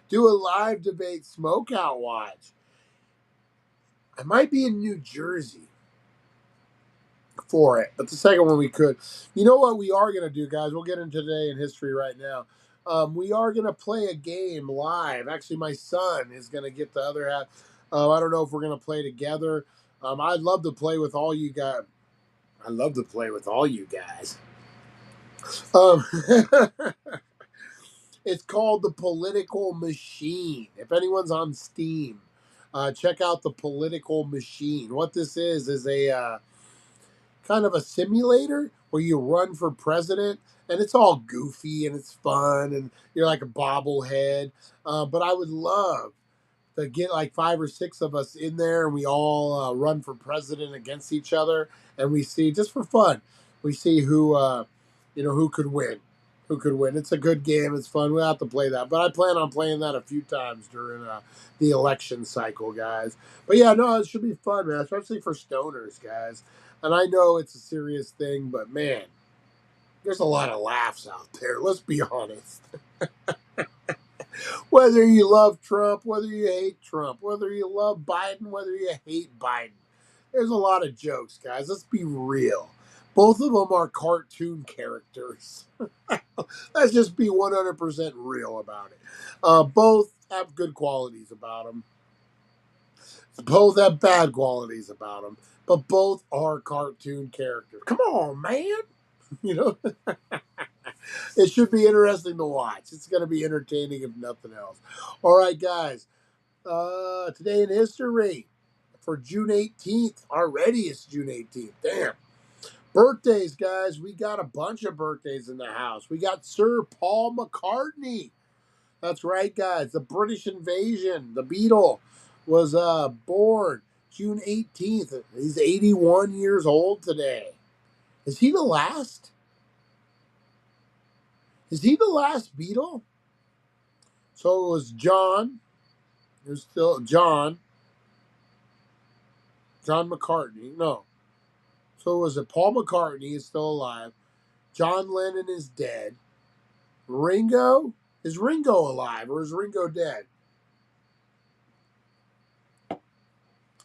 do a live debate smokeout watch. I might be in New Jersey for it, but the second one we could. You know what we are going to do, guys? We'll get into today in history right now. We are going to play a game live. Actually, my son is going to get the other half. I don't know if we're going to play together. I'd love to play with all you guys. I love to play with all you guys. It's called The Political Machine. If anyone's on Steam, check out The Political Machine. What this is a kind of a simulator where you run for president, and it's all goofy and it's fun, and you're like a bobblehead. But I would love to get like 5 or 6 of us in there, and we all run for president against each other, and we see, just for fun, we see who could win. Who could win? It's a good game. It's fun. We'll have to play that, but I plan on playing that a few times during the election cycle, guys. But yeah, no, it should be fun, man, especially for stoners, guys. And I know it's a serious thing, but man, there's a lot of laughs out there. Let's be honest. Whether you love Trump, whether you hate Trump, whether you love Biden, whether you hate Biden, there's a lot of jokes, guys. Let's be real. Both of them are cartoon characters. Let's just be 100% real about it. Both have good qualities about them. Both have bad qualities about them. But both are cartoon characters. Come on, man. You know, it should be interesting to watch. It's going to be entertaining if nothing else. All right, guys. Today in history for June 18th. Already it's June 18th. Damn. Birthdays, guys. We got a bunch of birthdays in the house. We got Sir Paul McCartney. That's right, guys. The British invasion, the Beatle, was born June 18th. He's 81 years old today. Is he the last? Is he the last Beatle? So it was John. There's still John McCartney. No. So was it Paul McCartney is still alive? John Lennon is dead. Ringo? Is Ringo alive or is Ringo dead?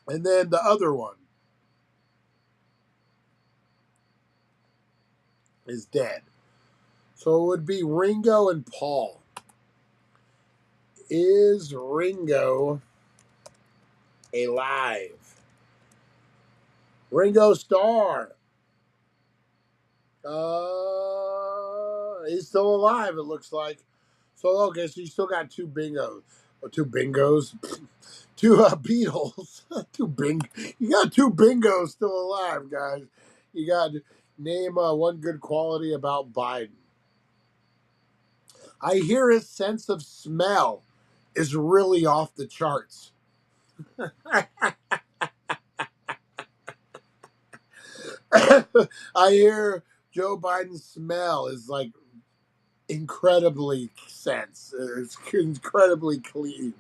And then the other one is dead. So it would be Ringo and Paul. Is Ringo alive? Ringo Starr. He's still alive, it looks like. So, okay, so you still got two bingos. Or two bingos. Two Beatles. You got two bingos still alive, guys. You got to name one good quality about Biden. I hear his sense of smell is really off the charts. I hear Joe Biden's smell is like incredibly sense. It's incredibly clean.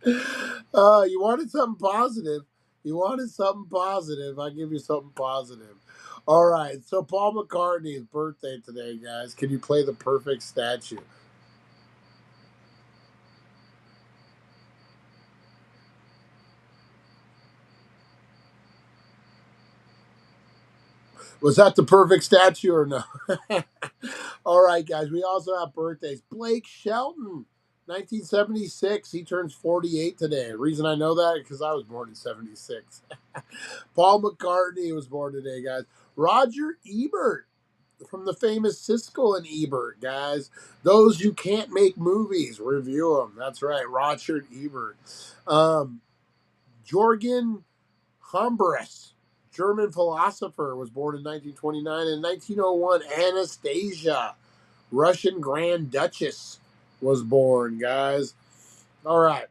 You wanted something positive. You wanted something positive. I give you something positive. All right. So Paul McCartney's birthday today, guys. Can you play the perfect statue? Was that the perfect statue or no? All right, guys. We also have birthdays. Blake Shelton, 1976. He turns 48 today. The reason I know that is because I was born in 76. Paul McCartney was born today, guys. Roger Ebert from the famous Siskel and Ebert, guys. Those who can't make movies, review them. That's right, Roger Ebert. Jorgen Hambras, German philosopher, was born in 1929. In 1901, Anastasia, Russian Grand Duchess, was born, guys. All right.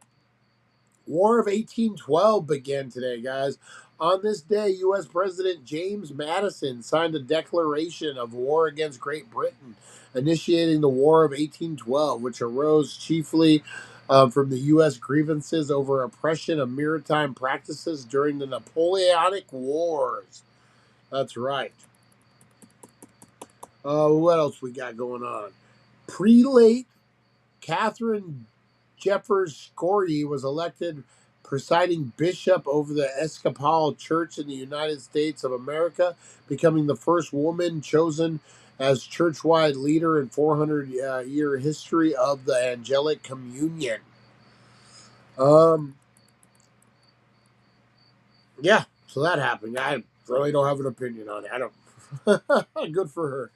War of 1812 began today, guys. On this day, U.S. President James Madison signed a declaration of war against Great Britain, initiating the War of 1812, which arose chiefly from the U.S. grievances over oppression of maritime practices during the Napoleonic Wars. That's right. What else we got going on? Prelate Catherine Jeffers Scory was elected presiding bishop over the Episcopal Church in the United States of America, becoming the first woman chosen as churchwide leader in 400-year history of the Angelic Communion. Yeah, so that happened. I really don't have an opinion on it. I don't. Good for her.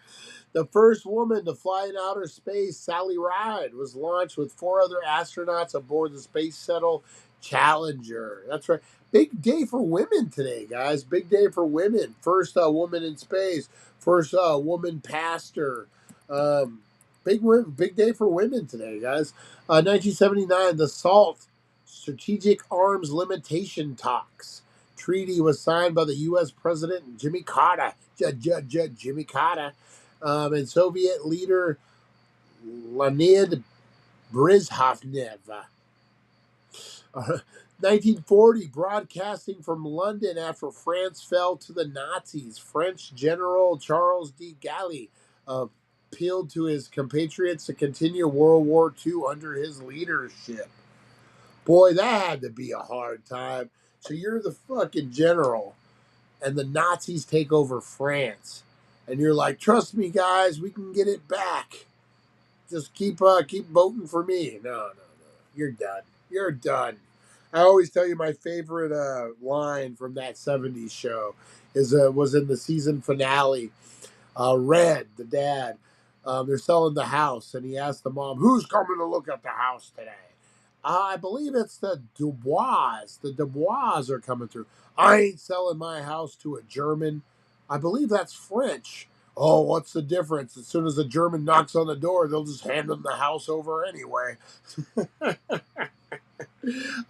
The first woman to fly in outer space, Sally Ride, was launched with 4 other astronauts aboard the Space Shuttle Challenger. That's right. Big day for women today, guys. Big day for women. First woman in space. First woman pastor. Big day for women today, guys. 1979, the SALT, Strategic Arms Limitation Talks Treaty, was signed by the U.S. President Jimmy Carter. Jimmy Carter. And Soviet leader Leonid Brezhnev. 1940, broadcasting from London after France fell to the Nazis. French General Charles de Gaulle appealed to his compatriots to continue World War II under his leadership. Boy, that had to be a hard time. So you're the fucking general, and the Nazis take over France. And you're like, trust me, guys, we can get it back. Just keep voting for me. No. You're done. You're done. I always tell you my favorite line from that 70s show was in the season finale. Red, the dad, they're selling the house, and he asked the mom, who's coming to look at the house today? I believe it's the Dubois. The Dubois are coming through. I ain't selling my house to a German. I believe that's French. Oh, what's the difference? As soon as a German knocks on the door, they'll just hand them the house over anyway.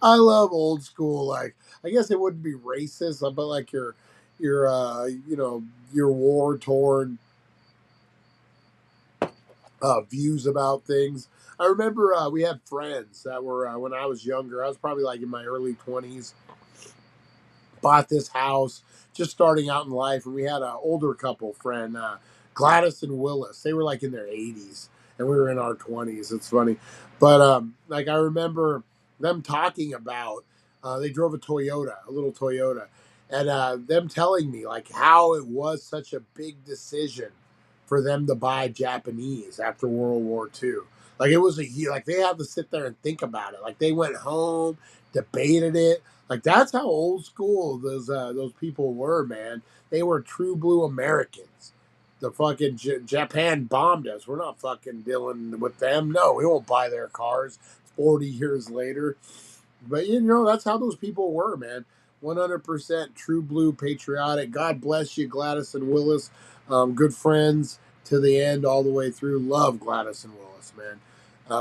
I love old school. Like, I guess it wouldn't be racist, but like your war torn views about things. I remember we had friends that were when I was younger. I was probably like in my early 20s. bought this house, just starting out in life, and we had an older couple friend, Gladys and Willis. They were like in their 80s, and we were in our 20s. It's funny, but like I remember them talking about. They drove a Toyota, a little Toyota, and them telling me like how it was such a big decision for them to buy Japanese after World War II. Like it was like they had to sit there and think about it. Like they went home, debated it. Like that's how old school those people were, man. They were true blue Americans. The fucking Japan bombed us. We're not fucking dealing with them. No, we won't buy their cars 40 years later. But you know, that's how those people were, man. 100% true blue patriotic. God bless you, Gladys and Willis. Good friends to the end, all the way through. Love Gladys and Willis, man.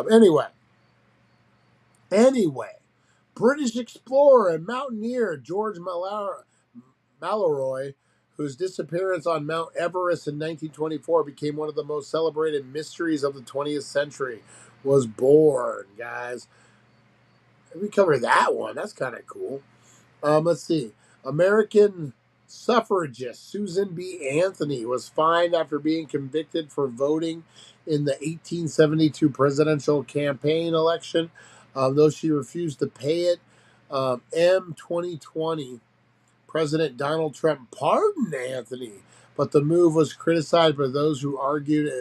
Anyway, British explorer and mountaineer George Mallory, whose disappearance on Mount Everest in 1924 became one of the most celebrated mysteries of the 20th century, was born, guys. We cover that one. That's kind of cool. Let's see. American suffragist Susan B. Anthony was fined after being convicted for voting in the 1872 presidential campaign election, though she refused to pay it. 2020, President Donald Trump pardoned Anthony, but the move was criticized by those who argued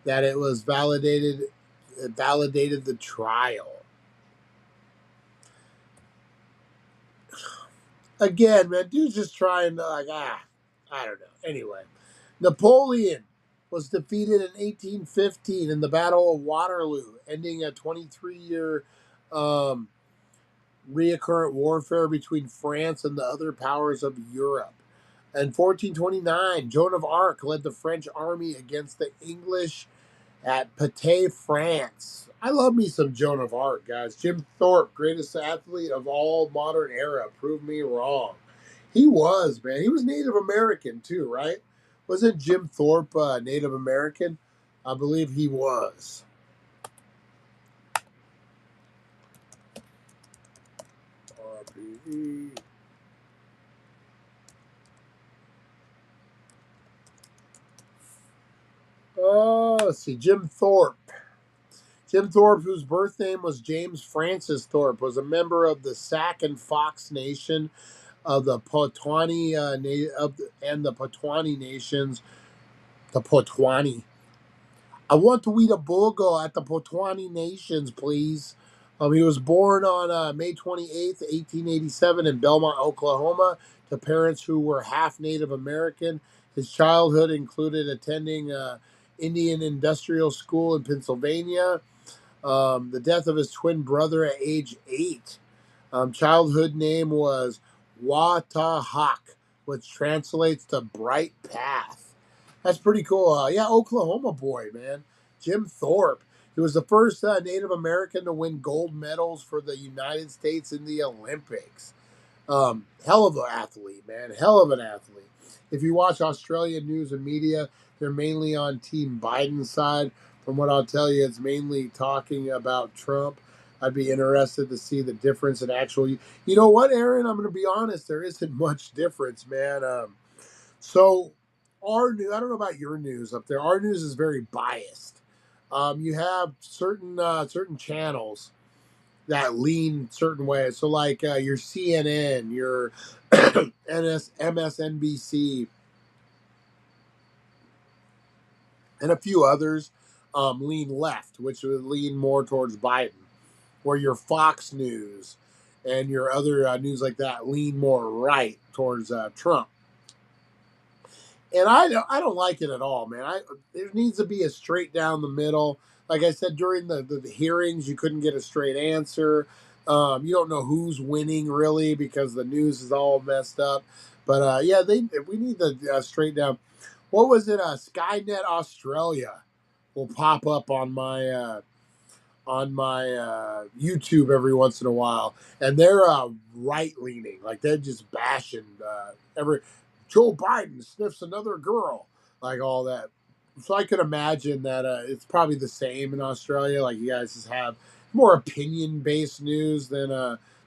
that it validated the trial. Again, man, dude's just trying to, I don't know. Anyway, Napoleon was defeated in 1815 in the Battle of Waterloo, ending a 23-year recurrent warfare between France and the other powers of Europe. In 1429, Joan of Arc led the French army against the English at Patay, France. I love me some Joan of Arc, guys. Jim Thorpe, greatest athlete of all modern era, proved me wrong. He was, man. He was Native American too, right? Wasn't Jim Thorpe Native American? I believe he was. RPE. Let's see. Jim Thorpe. Jim Thorpe, whose birth name was James Francis Thorpe, was a member of the Sac and Fox Nation of the Potawatomi and the Potawatomi nations. The Potawatomi. I want to eat a burger at the Potawatomi nations, please. He was born on May 28th, 1887 in Belmont, Oklahoma, to parents who were half Native American. His childhood included attending Indian Industrial School in Pennsylvania. The death of his twin brother at age 8. Childhood name was Watahak, which translates to bright path. That's pretty cool. Yeah, Oklahoma boy, man. Jim Thorpe. He was the first Native American to win gold medals for the United States in the Olympics. Hell of an athlete, man. Hell of an athlete. If you watch Australian news and media, they're mainly on Team Biden's side. From what I'll tell you, it's mainly talking about Trump. I'd be interested to see the difference in actual. You know what, Aaron? I'm going to be honest. There isn't much difference, man. So our news. I don't know about your news up there. Our news is very biased. You have certain channels that lean certain ways. So like your CNN, your MSNBC, and a few others lean left, which would lean more towards Biden. Where your Fox News and your other news like that lean more right towards Trump. And I don't like it at all, man. There needs to be a straight down the middle. Like I said, during the hearings, you couldn't get a straight answer. You don't know who's winning really because the news is all messed up. But yeah, we need the straight down. What was it? Skynet Australia will pop up on my YouTube every once in a while, and they're right leaning, like they're just bashing every Joe Biden sniffs another girl, like all that. So I could imagine that it's probably the same in Australia. Like you guys just have more opinion based news than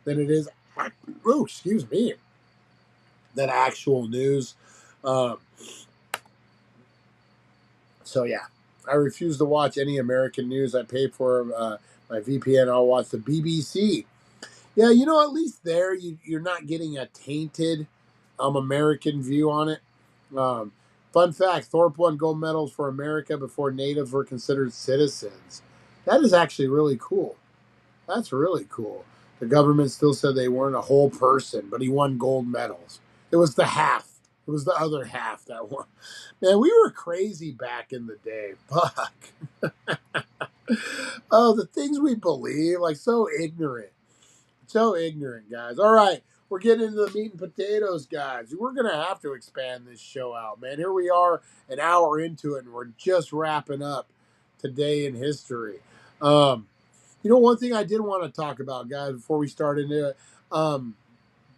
it is. Oh, excuse me. than actual news. Um, so yeah, I refuse to watch any American news. I pay for my VPN. I'll watch the BBC. Yeah, at least there you're not getting a tainted American view on it. Um, Fun fact: Thorpe won gold medals for America before natives were considered citizens. That is actually really cool. That's really cool. The government still said they weren't a whole person, but he won gold medals. It was the half. It was the other half that won. Man, we were crazy back in the day. Fuck. Oh, the things we believe, like so ignorant. So ignorant, guys. All right, we're getting into the meat and potatoes, guys. We're going to have to expand this show out, man. Here we are, an hour into it, and we're just wrapping up today in history. One thing I did want to talk about, guys, before we start into it,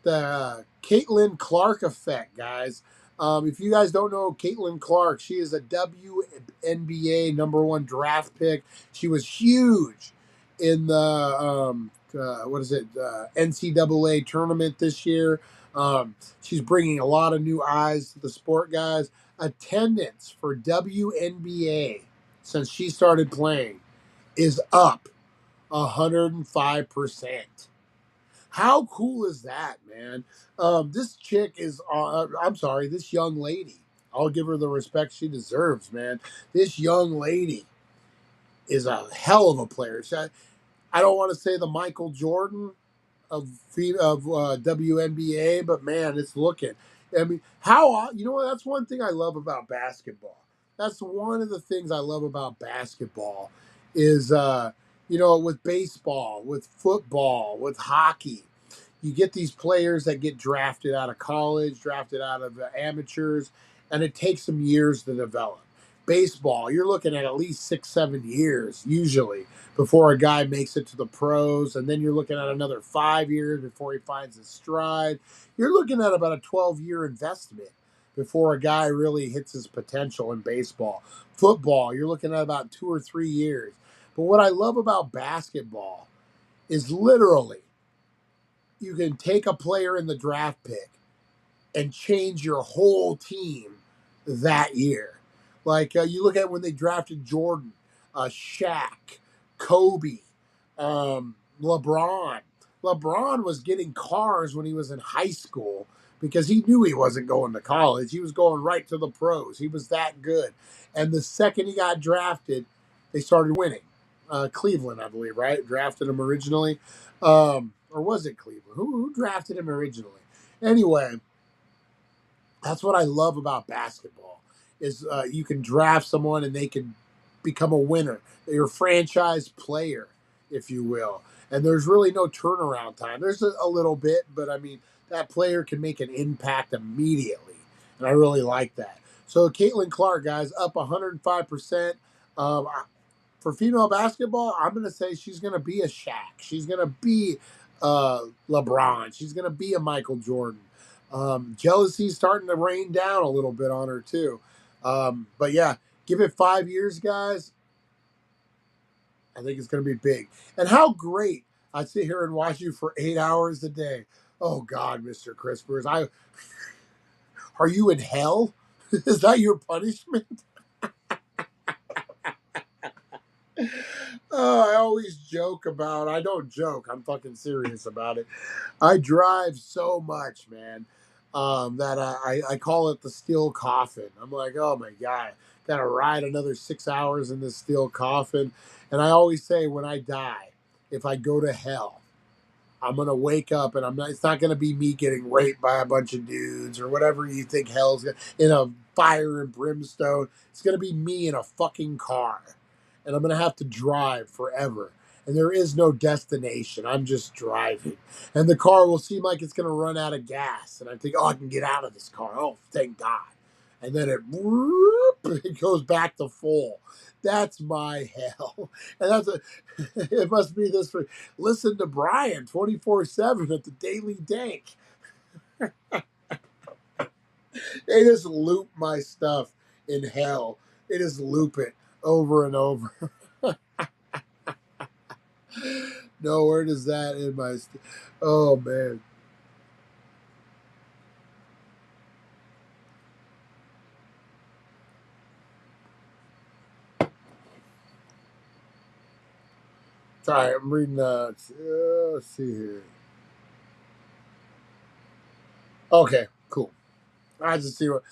the Caitlyn Clark effect, guys. If you guys don't know Caitlyn Clark, she is a WNBA #1 draft pick. She was huge in the NCAA tournament this year. She's bringing a lot of new eyes to the sport, guys. Attendance for WNBA since she started playing is up 105%. How cool is that, man? This chick is, this young lady. I'll give her the respect she deserves, man. This young lady is a hell of a player. I don't want to say the Michael Jordan of WNBA, but man, it's looking. I mean, that's one thing I love about basketball. That's one of the things I love about basketball is, with baseball, with football, with hockey. You get these players that get drafted out of college, drafted out of amateurs, and it takes them years to develop. Baseball, you're looking at least 6, 7 years usually before a guy makes it to the pros, and then you're looking at another 5 years before he finds his stride. You're looking at about a 12-year investment before a guy really hits his potential in baseball. Football, you're looking at about 2 or 3 years. But what I love about basketball is literally you can take a player in the draft pick and change your whole team that year. Like you look at when they drafted Jordan, Shaq, Kobe, LeBron. LeBron was getting cars when he was in high school because he knew he wasn't going to college. He was going right to the pros. He was that good. And the second he got drafted, they started winning. Cleveland, I believe, right? Drafted him originally. Or was it Cleveland? Who drafted him originally? Anyway, that's what I love about basketball is you can draft someone and they can become a winner. They're a franchise player, if you will. And there's really no turnaround time. There's a little bit, but I mean, that player can make an impact immediately. And I really like that. So Caitlyn Clark, guys, up 105%. For female basketball, I'm going to say she's going to be a Shaq. She's going to be LeBron. She's going to be a Michael Jordan. Jealousy's starting to rain down a little bit on her, too. But yeah, give it 5 years, guys. I think it's going to be big. And how great I sit here and watch you for 8 hours a day. Oh, God, Mr. Crispers. Are you in hell? Is that your punishment? Oh, I always joke about. I don't joke. I'm fucking serious about it. I drive so much, man, that I call it the steel coffin. I'm like, oh my God, gotta ride another 6 hours in this steel coffin. And I always say, when I die, if I go to hell, I'm gonna wake up and it's not gonna be me getting raped by a bunch of dudes or whatever you think hell's in a fire and brimstone. It's gonna be me in a fucking car, and I'm gonna have to drive forever. And there is no destination. I'm just driving, and the car will seem like it's gonna run out of gas, and I think, oh, I can get out of this car. Oh, thank God. And then it goes back to full. That's my hell. And it must be this for, listen to Brian 24/7 at the Daily Dank. They just loop my stuff in hell. They just loop it over and over. No, where does that in my, oh man. Sorry, I'm reading let's see here. Okay, cool. I just see what.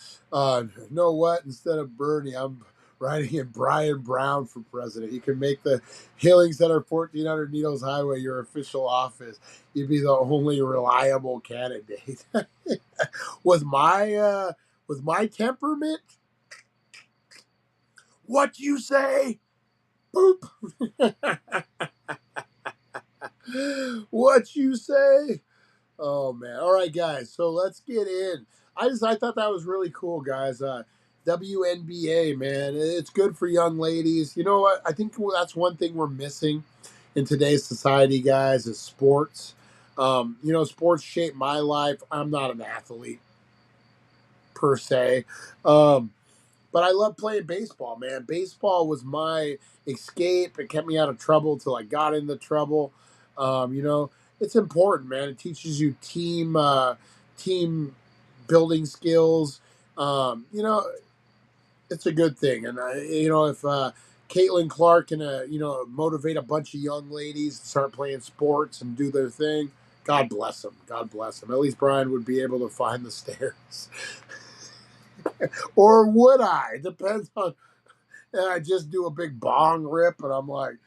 Know what? Instead of Bernie, I'm writing in Brian Brown for president. You can make the Healing Center 1400 Needles Highway your official office. You'd be the only reliable candidate. with my temperament, what you say? Boop. What you say? Oh man! All right, guys. So let's get in. I thought that was really cool, guys. WNBA, man, it's good for young ladies. You know what? I think that's one thing we're missing in today's society, guys, is sports. Sports shape my life. I'm not an athlete per se. But I love playing baseball, man. Baseball was my escape. It kept me out of trouble till I got into trouble. It's important, man. It teaches you team building skills. It's a good thing. And if Caitlyn Clark can motivate a bunch of young ladies to start playing sports and do their thing, God bless them. God bless them. At least Brian would be able to find the stairs. Or would I? It depends on. And I just do a big bong rip, and I'm like,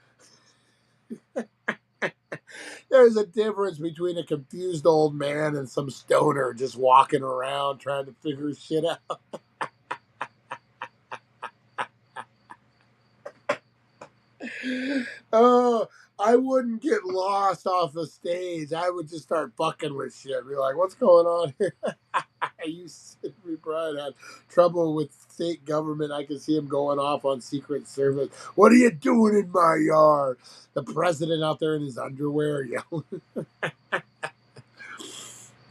there's a difference between a confused old man and some stoner just walking around trying to figure shit out. Oh, I wouldn't get lost off the stage. I would just start fucking with shit. Be like, what's going on here? You said me, Brian had trouble with state government. I can see him going off on Secret Service. What are you doing in my yard? The president out there in his underwear yelling.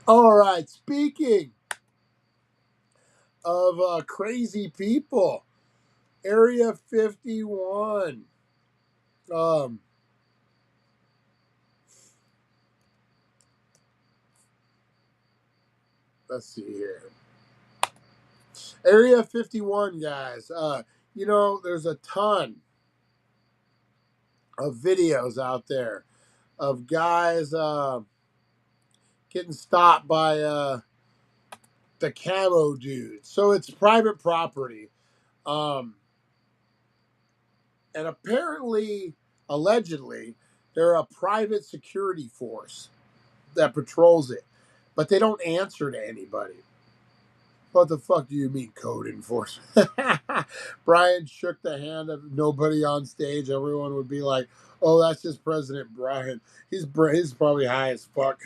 All right, speaking of crazy people, Area 51. Let's see here. Area 51, guys. There's a ton of videos out there of guys getting stopped by the camo dude. So it's private property. And apparently, allegedly, they're a private security force that patrols it. But they don't answer to anybody. What the fuck do you mean, code enforcement? Brian shook the hand of nobody on stage. Everyone would be like, oh, that's just President Brian. He's probably high as fuck.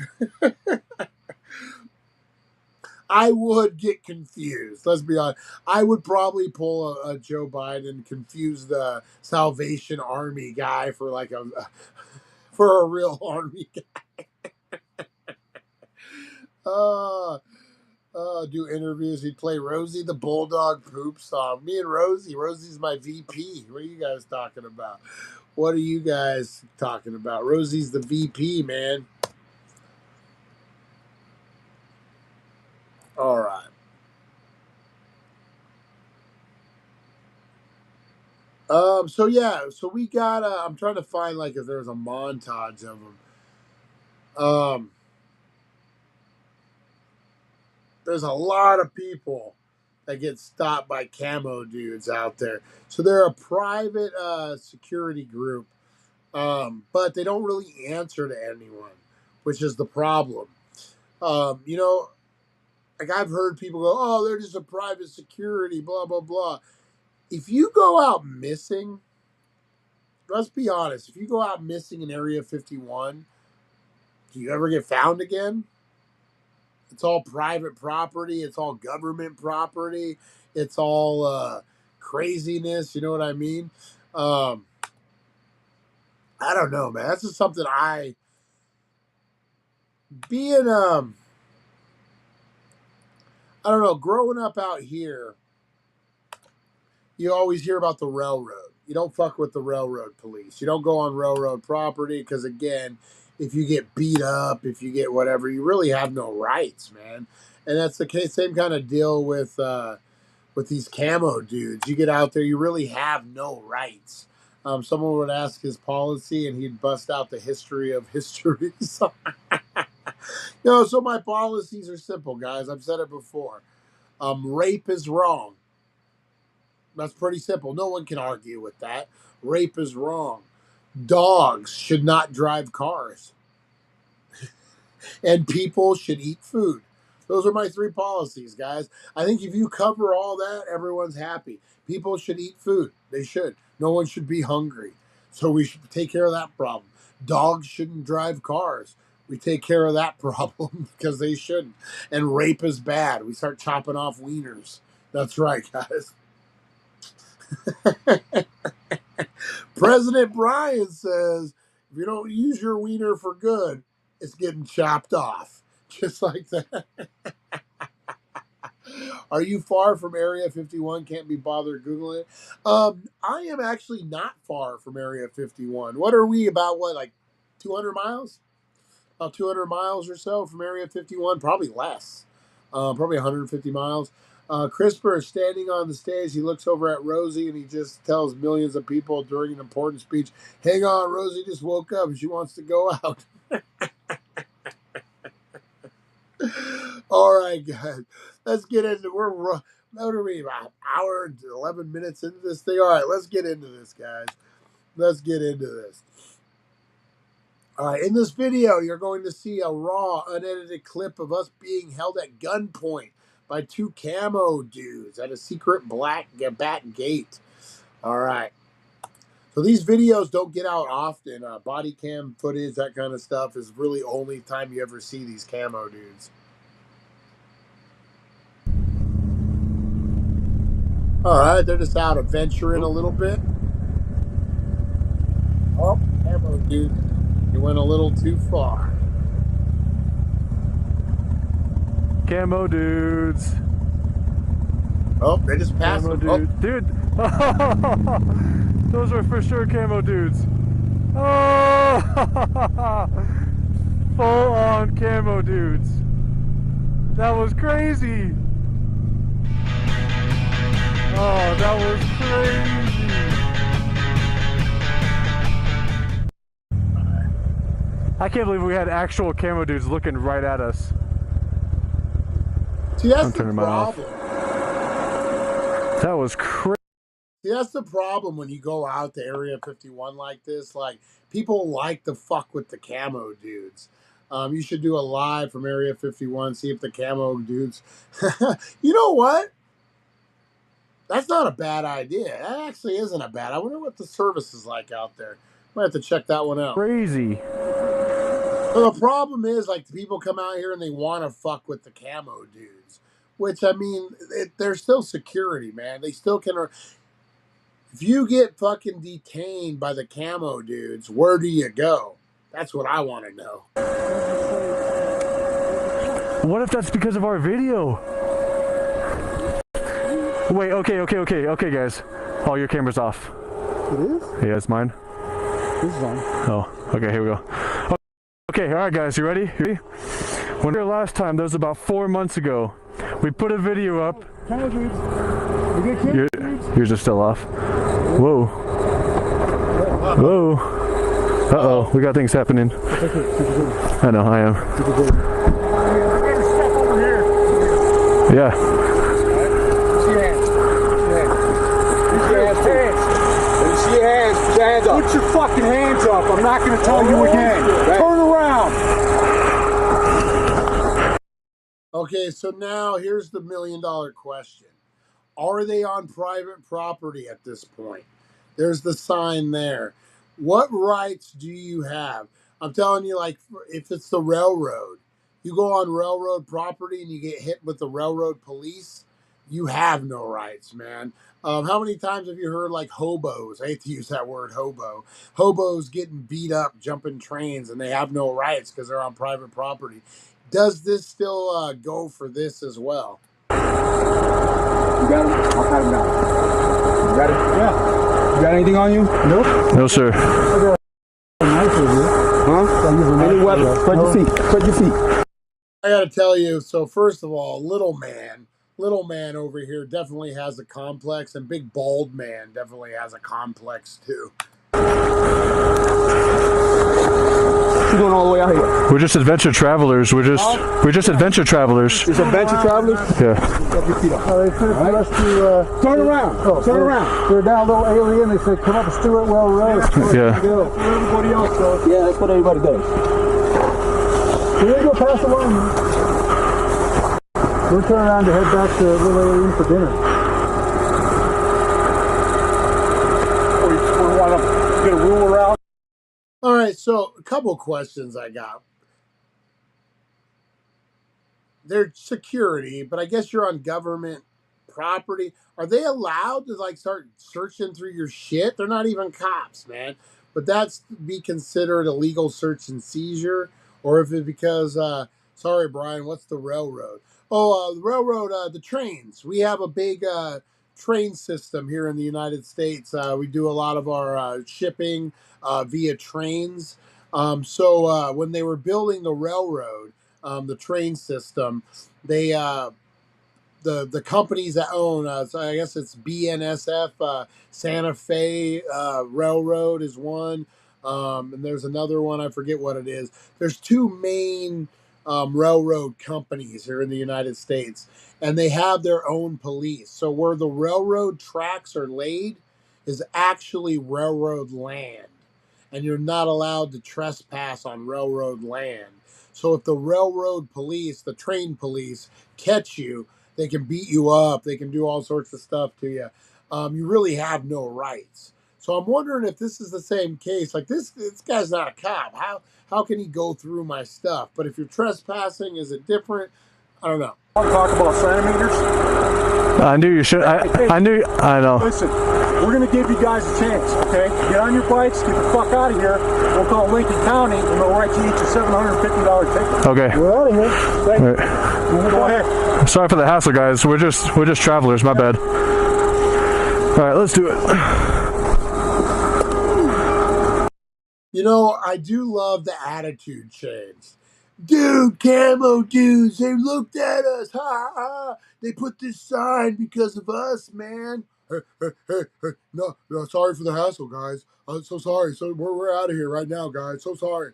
I would get confused. Let's be honest. I would probably pull a Joe Biden and confuse the Salvation Army guy for for a real army guy. Do interviews. He'd play Rosie the Bulldog poop song. Me and Rosie. Rosie's my VP. What are you guys talking about? What are you guys talking about? Rosie's the VP, man. All right. So we got. I'm trying to find if there's a montage of them. There's a lot of people that get stopped by camo dudes out there. So they're a private security group, but they don't really answer to anyone, which is the problem. I've heard people go, "Oh, they're just a private security, blah blah blah." If you go out missing, let's be honest. If you go out missing in Area 51, do you ever get found again? It's all private property. It's all government property. It's all craziness. You know what I mean? I don't know, man. That's just something being I don't know, growing up out here, you always hear about the railroad. You don't fuck with the railroad police. You don't go on railroad property because, again, if you get beat up, if you get whatever, you really have no rights, man. And that's the same kind of deal with these camo dudes. You get out there, you really have no rights. Someone would ask his policy, and he'd bust out the history of histories. So my policies are simple, guys. I've said it before. Rape is wrong. That's pretty simple. No one can argue with that. Rape is wrong. Dogs should not drive cars. And people should eat food. Those are my 3 policies, guys. I think if you cover all that, everyone's happy. People should eat food. They should. No one should be hungry. So we should take care of that problem. Dogs shouldn't drive cars. We take care of that problem because they shouldn't. And rape is bad. We start chopping off wieners. That's right, guys. President Brian says, if you don't use your wiener for good, it's getting chopped off. Just like that. Are you far from Area 51? Can't be bothered Googling it. I am actually not far from Area 51. What are we, about, like 200 miles? About 200 miles or so from Area 51. Probably less. Probably 150 miles. CRISPR is standing on the stage. He looks over at Rosie and he just tells millions of people during an important speech, hang on, Rosie just woke up. She wants to go out. All right, guys. Let's get into what are we, about an hour and 11 minutes into this thing? All right, let's get into this, guys. Let's get into this. All right, in this video, you're going to see a raw, unedited clip of us being held at gunpoint by 2 camo dudes at a secret black bat gate. All right. So these videos don't get out often. Body cam footage, that kind of stuff is really only time you ever see these camo dudes. All right, they're just out adventuring a little bit. Oh, camo dude, you went a little too far.
Camo dudes.
Oh, they just passed
Camo
them.
dude. Dude. Those are for sure camo dudes. Oh! Full on camo dudes. That was crazy. Oh, that was crazy. I can't believe we had actual camo dudes looking right at us.
See, that's the problem.
That was crazy.
See, that's the problem when you go out to Area 51 like this. Like, people like to fuck with the camo dudes. You should do a live from Area 51, see if the camo dudes... You know what? That's not a bad idea. That actually isn't a bad... I wonder what the service is like out there. Might have to check that one out.
Crazy.
So the problem is, like, the people come out here and they want to fuck with the camo dudes. Which, I mean, they're still security, man. They still can... If you get fucking detained by the camo dudes, where do you go? That's what I want to know.
What if that's because of our video? Wait, okay, guys. All your cameras off.
It is?
Yeah, it's mine.
This is on.
Oh, okay, here we go. Okay, all right, guys, you ready? When we were last time, that was about 4 months ago. We put a video up.
Camera dudes. You get camera dudes?
Yours are still off. Whoa. Whoa. Uh-oh, we got things happening. I know, I am. Yeah.
Put your fucking hands up. I'm not going to tell you again. Turn around.
Okay, so now here's the $1 million question. Are they on private property at this point? There's the sign there. What rights do you have? I'm telling you, like, if it's the railroad, you go on railroad property and you get hit with the railroad police, you have no rights, man. How many times have you heard, like, hobos? I hate to use that word, hobo. Hobos getting beat up, jumping trains, and they have no rights because they're on private property. Does this still go for this as well?
You got him? I'll pat him down. You got it? Yeah. You got anything on you? Nope.
No, sir.
Huh? Any weapon? Spread your feet. Spread your feet.
I got to tell you, so first of all, little man over here definitely has a complex, and big bald man definitely has a complex too.
you doing all the way out here?
We're just adventure travelers. We're just adventure travelers.
It's adventure travelers?
Yeah.
Turn around. Turn around.
They're down a little alien. They said, come up Stewart Well Road.
Yeah.
Everybody else does. Yeah, that's what everybody does.
Here we go past the line. We'll turn around to head back to Little Alien for dinner.
We want to get a ruler out.
All right, so a couple questions I got. They're security, but I guess you're on government property. Are they allowed to like start searching through your shit? They're not even cops, man. But that's be considered a legal search and seizure, or if it because sorry, Brian, what's the railroad? Oh, the railroad, the trains. We have a big train system here in the United States. We do a lot of our shipping via trains. So when they were building the railroad, the train system, they the companies that own, so I guess it's BNSF, Santa Fe Railroad is one, and there's another one, I forget what it is. There's two main railroad companies here in the United States, and they have their own police. So where the railroad tracks are laid is actually railroad land, and you're not allowed to trespass on railroad land. So if the railroad police, the train police, catch you, they can beat you up. They can do all sorts of stuff to you. You really have no rights. So I'm wondering if this is the same case. Like this guy's not a cop. How can he go through my stuff? But if you're trespassing, is it different? I don't know.
I'll talk about centimeters.
I knew you should. I know.
Listen, we're going to give you guys a chance, okay? Get on your bikes, get the fuck out of here. We'll call Lincoln County, and they'll write you each a $750 ticket.
Okay.
We're out of here.
Thank you.
Right.
Go ahead.
Sorry for the hassle, guys. We're just travelers. My bad. All right, let's do it.
You know, I do love the attitude change. Dude, camo dudes, they looked at us. Ha ha. They put this sign because of us, man. Hey. No, sorry for the hassle, guys. I'm so sorry. So we're out of here right now, guys. So sorry.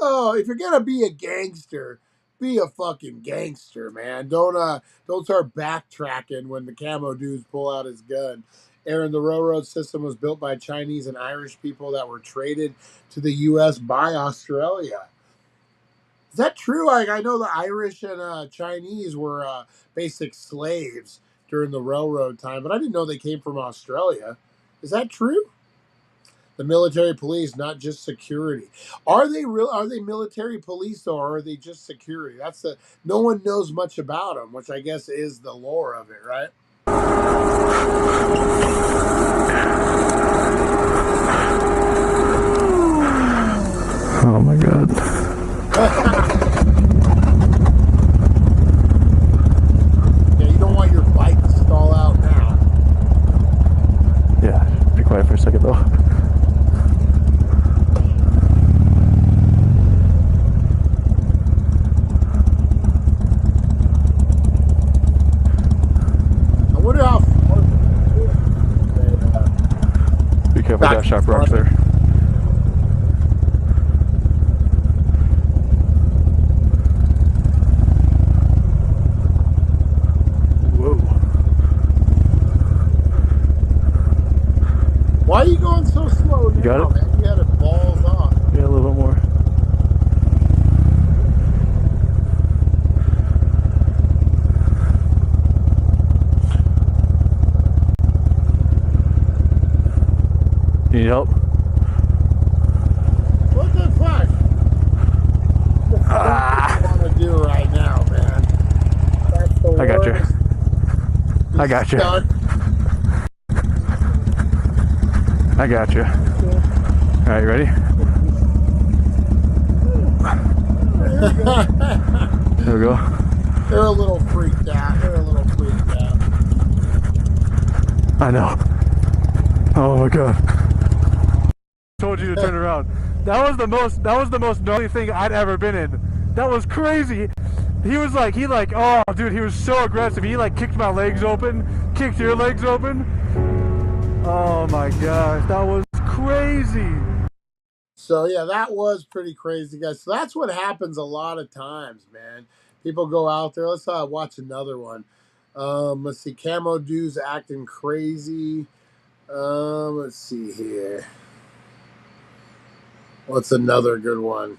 Oh, if you're gonna be a gangster, be a fucking gangster, man. Don't start backtracking when the camo dudes pull out his gun. Aaron, the railroad system was built by Chinese and Irish people that were traded to the U.S. by Australia. Is that true? I know the Irish and Chinese were basic slaves during the railroad time, but I didn't know they came from Australia. Is that true? The military police, not just security. Are they military police though, or are they just security? No one knows much about them, which I guess is the lore of it, right?
Oh my God.
Yeah, you don't want your bike to stall out now.
Yeah, be quiet for a second though.
I wonder how far.
Be careful, got sharp rocks there.
Why are you going so slow now,
You got it?
man? You had it balls off.
Yeah, a little bit more. You need help?
What the fuck? What do you want to do right now, man? That's the
I got you.
worst.
I got you.
Stuck.
I got you. All right, you ready? There we go.
They're a little freaked out.
I know. Oh my God. Told you to turn around. That was the most gnarly thing I'd ever been in. That was crazy. He like, oh dude, he was so aggressive. He like kicked my legs open, kicked your legs open. Oh my gosh, that was crazy.
So yeah, that was pretty crazy, guys. So that's what happens a lot of times, man. People go out there. Let's watch another one. Let's see. Camo dudes acting crazy. Let's see here. What's another good one?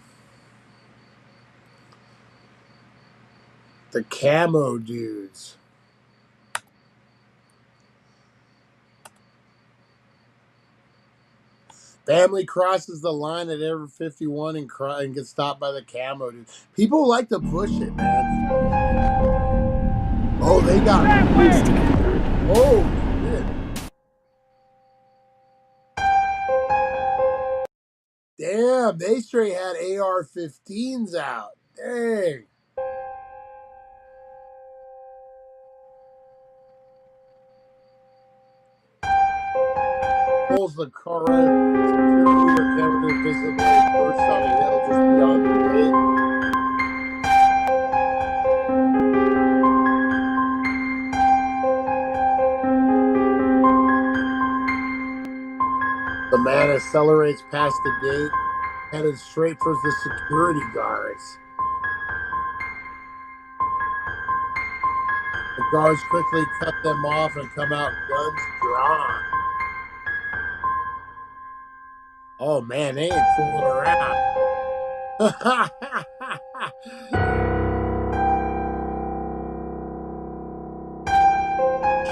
The camo dudes. Family crosses the line at Area 51 and gets stopped by the camo dude. People like to push it, man. Oh, they got it. Oh, shit. Damn, they straight had AR-15s out. Dang. Pulls the car right. Security camera visibly burst on a hill just beyond the gate. The man accelerates past the gate, headed straight for the security guards. The guards quickly cut them off and come out guns drawn. Oh man, they ain't fooling around.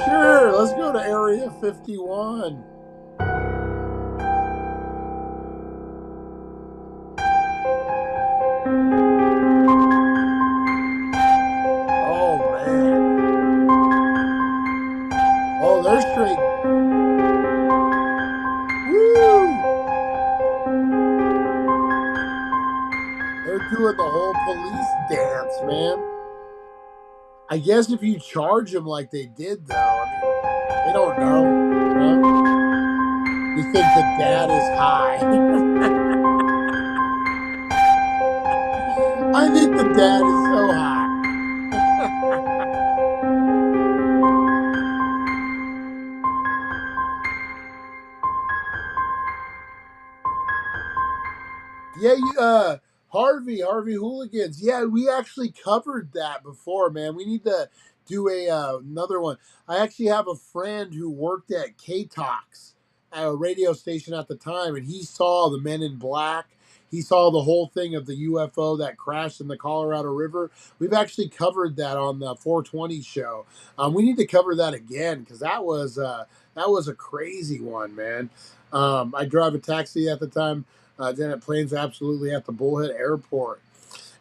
Sure, let's go to Area 51. Oh man. Oh, they're straight. Woo! They're doing the whole police dance, man. I guess if you charge them like they did, though, I mean, they don't know. You know? You think the dad is high. I think the dad is so high. Yeah, Harvey Hooligans. Yeah, we actually covered that before, man. We need to do another one. I actually have a friend who worked at K-Tox, at a radio station at the time, and he saw the Men in Black. He saw the whole thing of the UFO that crashed in the Colorado River. We've actually covered that on the 420 show. We need to cover that again because that was a crazy one, man. I drive a taxi at the time. Janet Plains absolutely at the Bullhead Airport.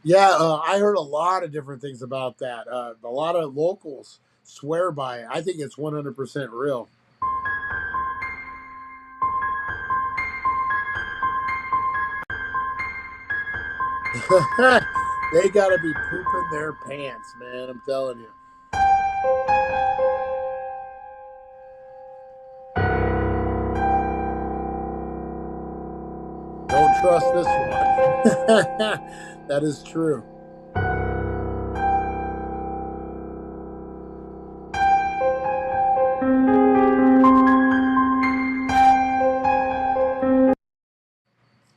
Yeah, I heard a lot of different things about that. A lot of locals swear by it. I think it's 100% real. They got to be pooping their pants, man. I'm telling you. Don't trust this one. That is true.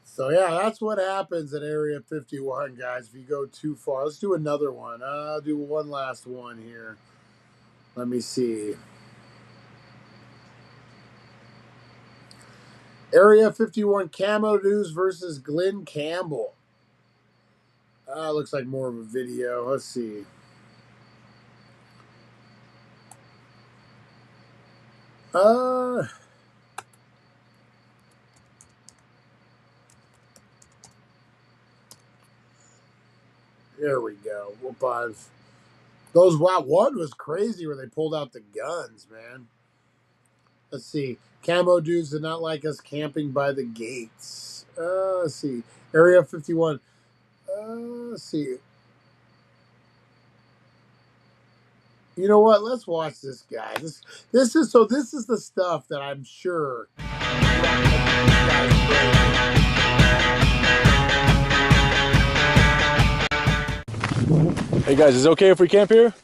So yeah, that's what happens at Area 51, guys. If you go too far, let's do another one. I'll do one last one here. Let me see. Area 51 Camo News versus Glenn Campbell. Looks like more of a video. Let's see. There we go. Those one was crazy where they pulled out the guns, man. Let's see. Camo dudes did not like us camping by the gates. Let's see. Area 51. Let's see. You know what? Let's watch this guy. This is the stuff that I'm sure.
Hey guys, is it okay if we camp here?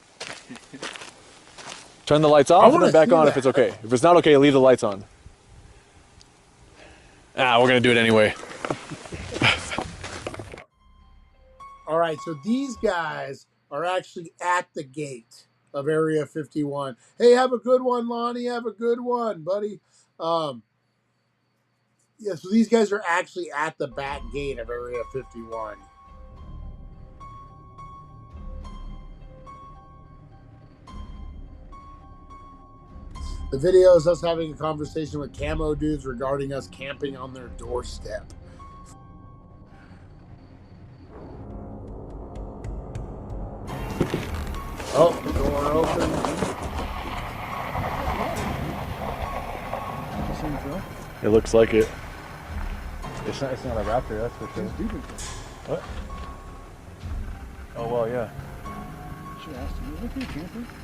Turn the lights off and then back on if it's okay. If it's not okay, leave the lights on. We're gonna do it anyway.
All right, so these guys are actually at the gate of Area 51. Hey, have a good one, Lonnie. Have a good one, buddy. Yeah, so these guys are actually at the back gate of Area 51. The video is us having a conversation with camo dudes regarding us camping on their doorstep. Oh, the door open.
It looks like it.
It's not a raptor, that's for sure.
What? Oh well, yeah.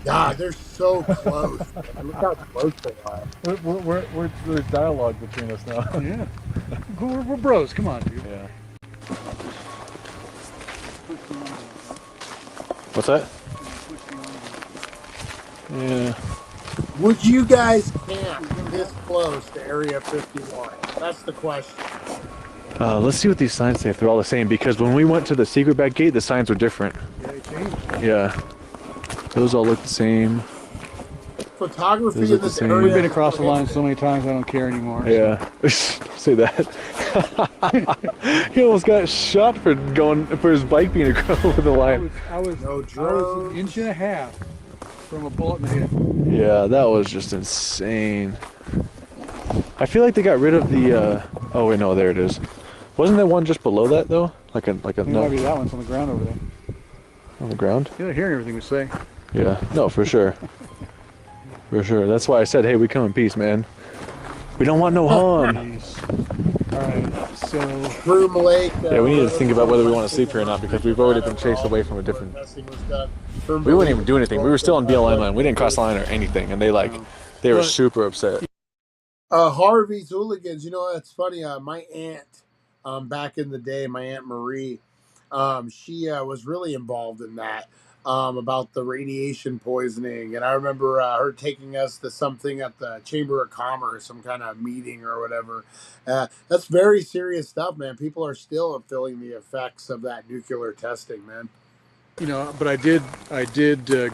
God, they're so close. Look how close they are.
There's dialogue between us now.
Yeah. We're bros, come on, dude.
Yeah. What's that? Yeah.
Would you guys camp this close to Area 51? That's the question.
Let's see what these signs say, if they're all the same, because when we went to the secret back gate, the signs were different.
Yeah, they changed.
Yeah. Those all look the same.
Photography
Those
in
look the
this
same.
area.
We've been across the line so many times I don't care anymore.
Yeah. Say that. He almost got shot for his bike being over the line.
I was
No
an
drones.
inch and a half from a bullet in the head.
Yeah, that was just insane. I feel like they got rid of the. Oh wait, no, there it is. Wasn't there one just below that though? Like a
It might be that one's on the ground over there.
on the ground?
You're not hearing everything we say.
Yeah. No, for sure. For sure. That's why I said, hey, we come in peace, man. We don't want no harm.
Alright, so
Broom Lake.
Yeah, we need to think about whether we want to sleep here or not, because we've already been chased away from a different. We wouldn't even do anything. We were still on BLM line. We didn't cross the line or anything, and they were super upset.
Harvey's hooligans. You know, it's funny. My aunt, back in the day, my Aunt Marie, she was really involved in that, about the radiation poisoning. And I remember her taking us to something at the Chamber of Commerce, some kind of meeting or whatever. That's very serious stuff, man. People are still feeling the effects of that nuclear testing, man.
you know, but I did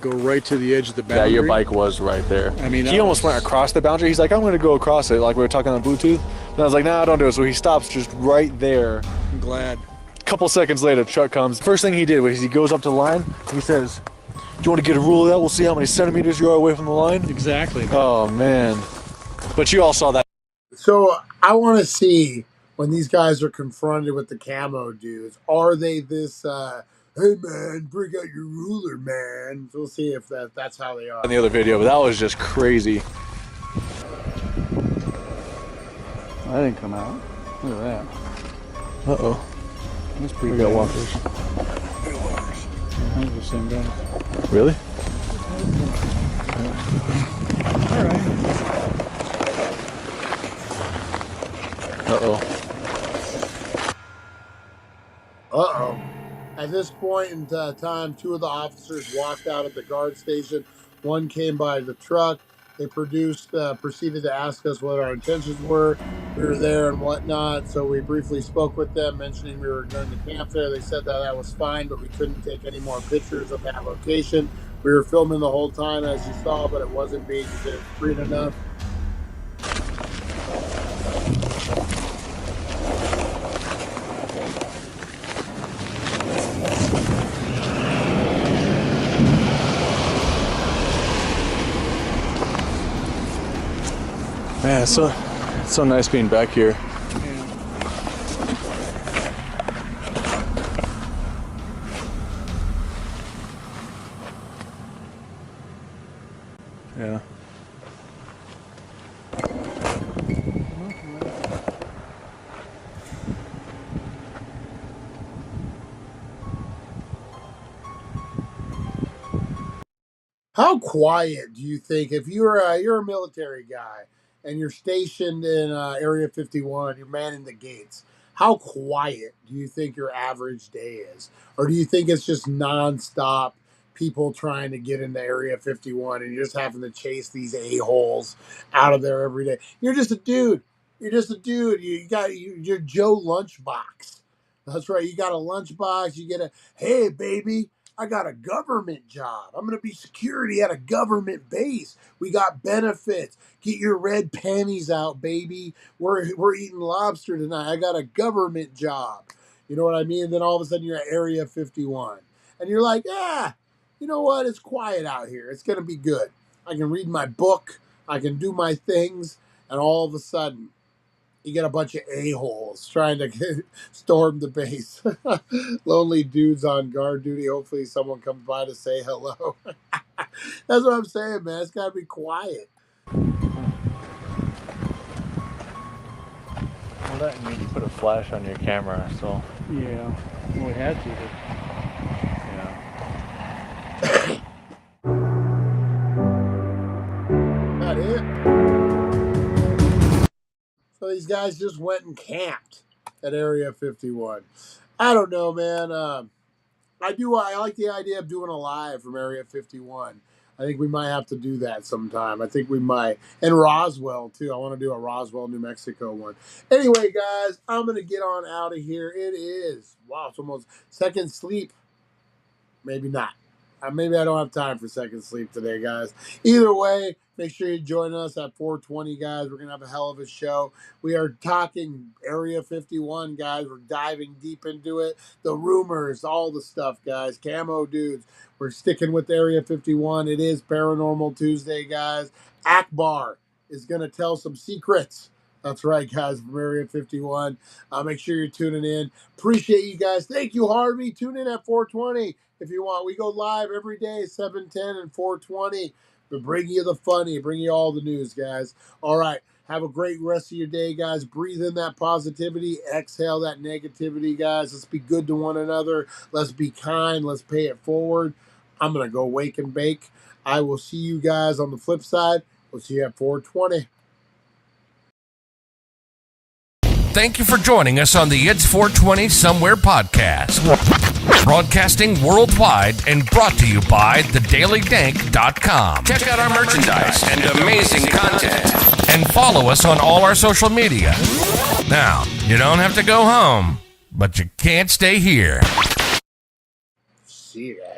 go right to the edge of the boundary.
Yeah, your bike was right there.
I mean,
he almost went across the boundary. He's like, I'm going to go across it, like we were talking on Bluetooth. And I was like, nah, don't do it. So he stops just right there.
I'm glad.
A couple seconds later, truck comes. First thing he did was he goes up to the line. He says, do you want to get a rule of that? We'll see how many centimeters you are away from the line.
Exactly.
Oh, man. But you all saw that.
So I want to see when these guys are confronted with the camo dudes, are they this, hey man, bring out your ruler, man. So we'll see if that's how they are.
In the other video, but that was just crazy.
That didn't come out. Look at that.
Uh-oh.
That's pretty
We
bad.
got walkers.
Those are the same guys.
Really?
All right.
Uh-oh.
Uh-oh. At this point in time, two of the officers walked out of the guard station. One came by the truck. They proceeded to ask us what our intentions were. We were there and whatnot, so we briefly spoke with them, mentioning we were going to camp there. They said that was fine, but we couldn't take any more pictures of that location. We were filming the whole time, as you saw, but it wasn't being discreet enough.
Man, it's so nice being back here. Yeah.
How quiet do you think, if you're a military guy and you're stationed in Area 51, you're manning the gates, how quiet do you think your average day is? Or do you think it's just nonstop people trying to get into Area 51 and you're just having to chase these a-holes out of there every day? You're just a dude. You're just a dude. You're Joe Lunchbox. That's right. You got a lunchbox. You get hey, baby, I got a government job. I'm going to be security at a government base. We got benefits. Get your red panties out, baby. We're eating lobster tonight. I got a government job. You know what I mean? And then all of a sudden you're at Area 51. And you're like, you know what? It's quiet out here. It's going to be good. I can read my book. I can do my things. And all of a sudden, you get a bunch of a-holes trying to storm the base. Lonely dudes on guard duty. Hopefully someone comes by to say hello. That's what I'm saying, man. It's got to be quiet.
Well, that means you put a flash on your camera, so.
Yeah, we had to.
Yeah.
Not it. So these guys just went and camped at Area 51. I don't know, man. I like the idea of doing a live from Area 51. I think we might have to do that sometime. I think we might. And Roswell, too. I want to do a Roswell, New Mexico one. Anyway, guys, I'm going to get on out of here. It is, wow, it's almost second sleep. Maybe not. Maybe I don't have time for second sleep today, guys. Either way, make sure you join us at 4:20, guys. We're going to have a hell of a show. We are talking Area 51, guys. We're diving deep into it. The rumors, all the stuff, guys. Camo dudes. We're sticking with Area 51. It is Paranormal Tuesday, guys. Akbar is going to tell some secrets. That's right, guys, from Area 51. Make sure you're tuning in. Appreciate you guys. Thank you, Harvey. Tune in at 4:20 if you want. We go live every day, 7:10 and 4:20. But bring you the funny, bring you all the news, guys. All right. Have a great rest of your day, guys. Breathe in that positivity. Exhale that negativity, guys. Let's be good to one another. Let's be kind. Let's pay it forward. I'm going to go wake and bake. I will see you guys on the flip side. We'll see you at 4:20.
Thank you for joining us on the It's 420 Somewhere podcast. Broadcasting worldwide and brought to you by thedailydank.com. Check out our merchandise and amazing content. And follow us on all our social media. Now, you don't have to go home, but you can't stay here.
See ya.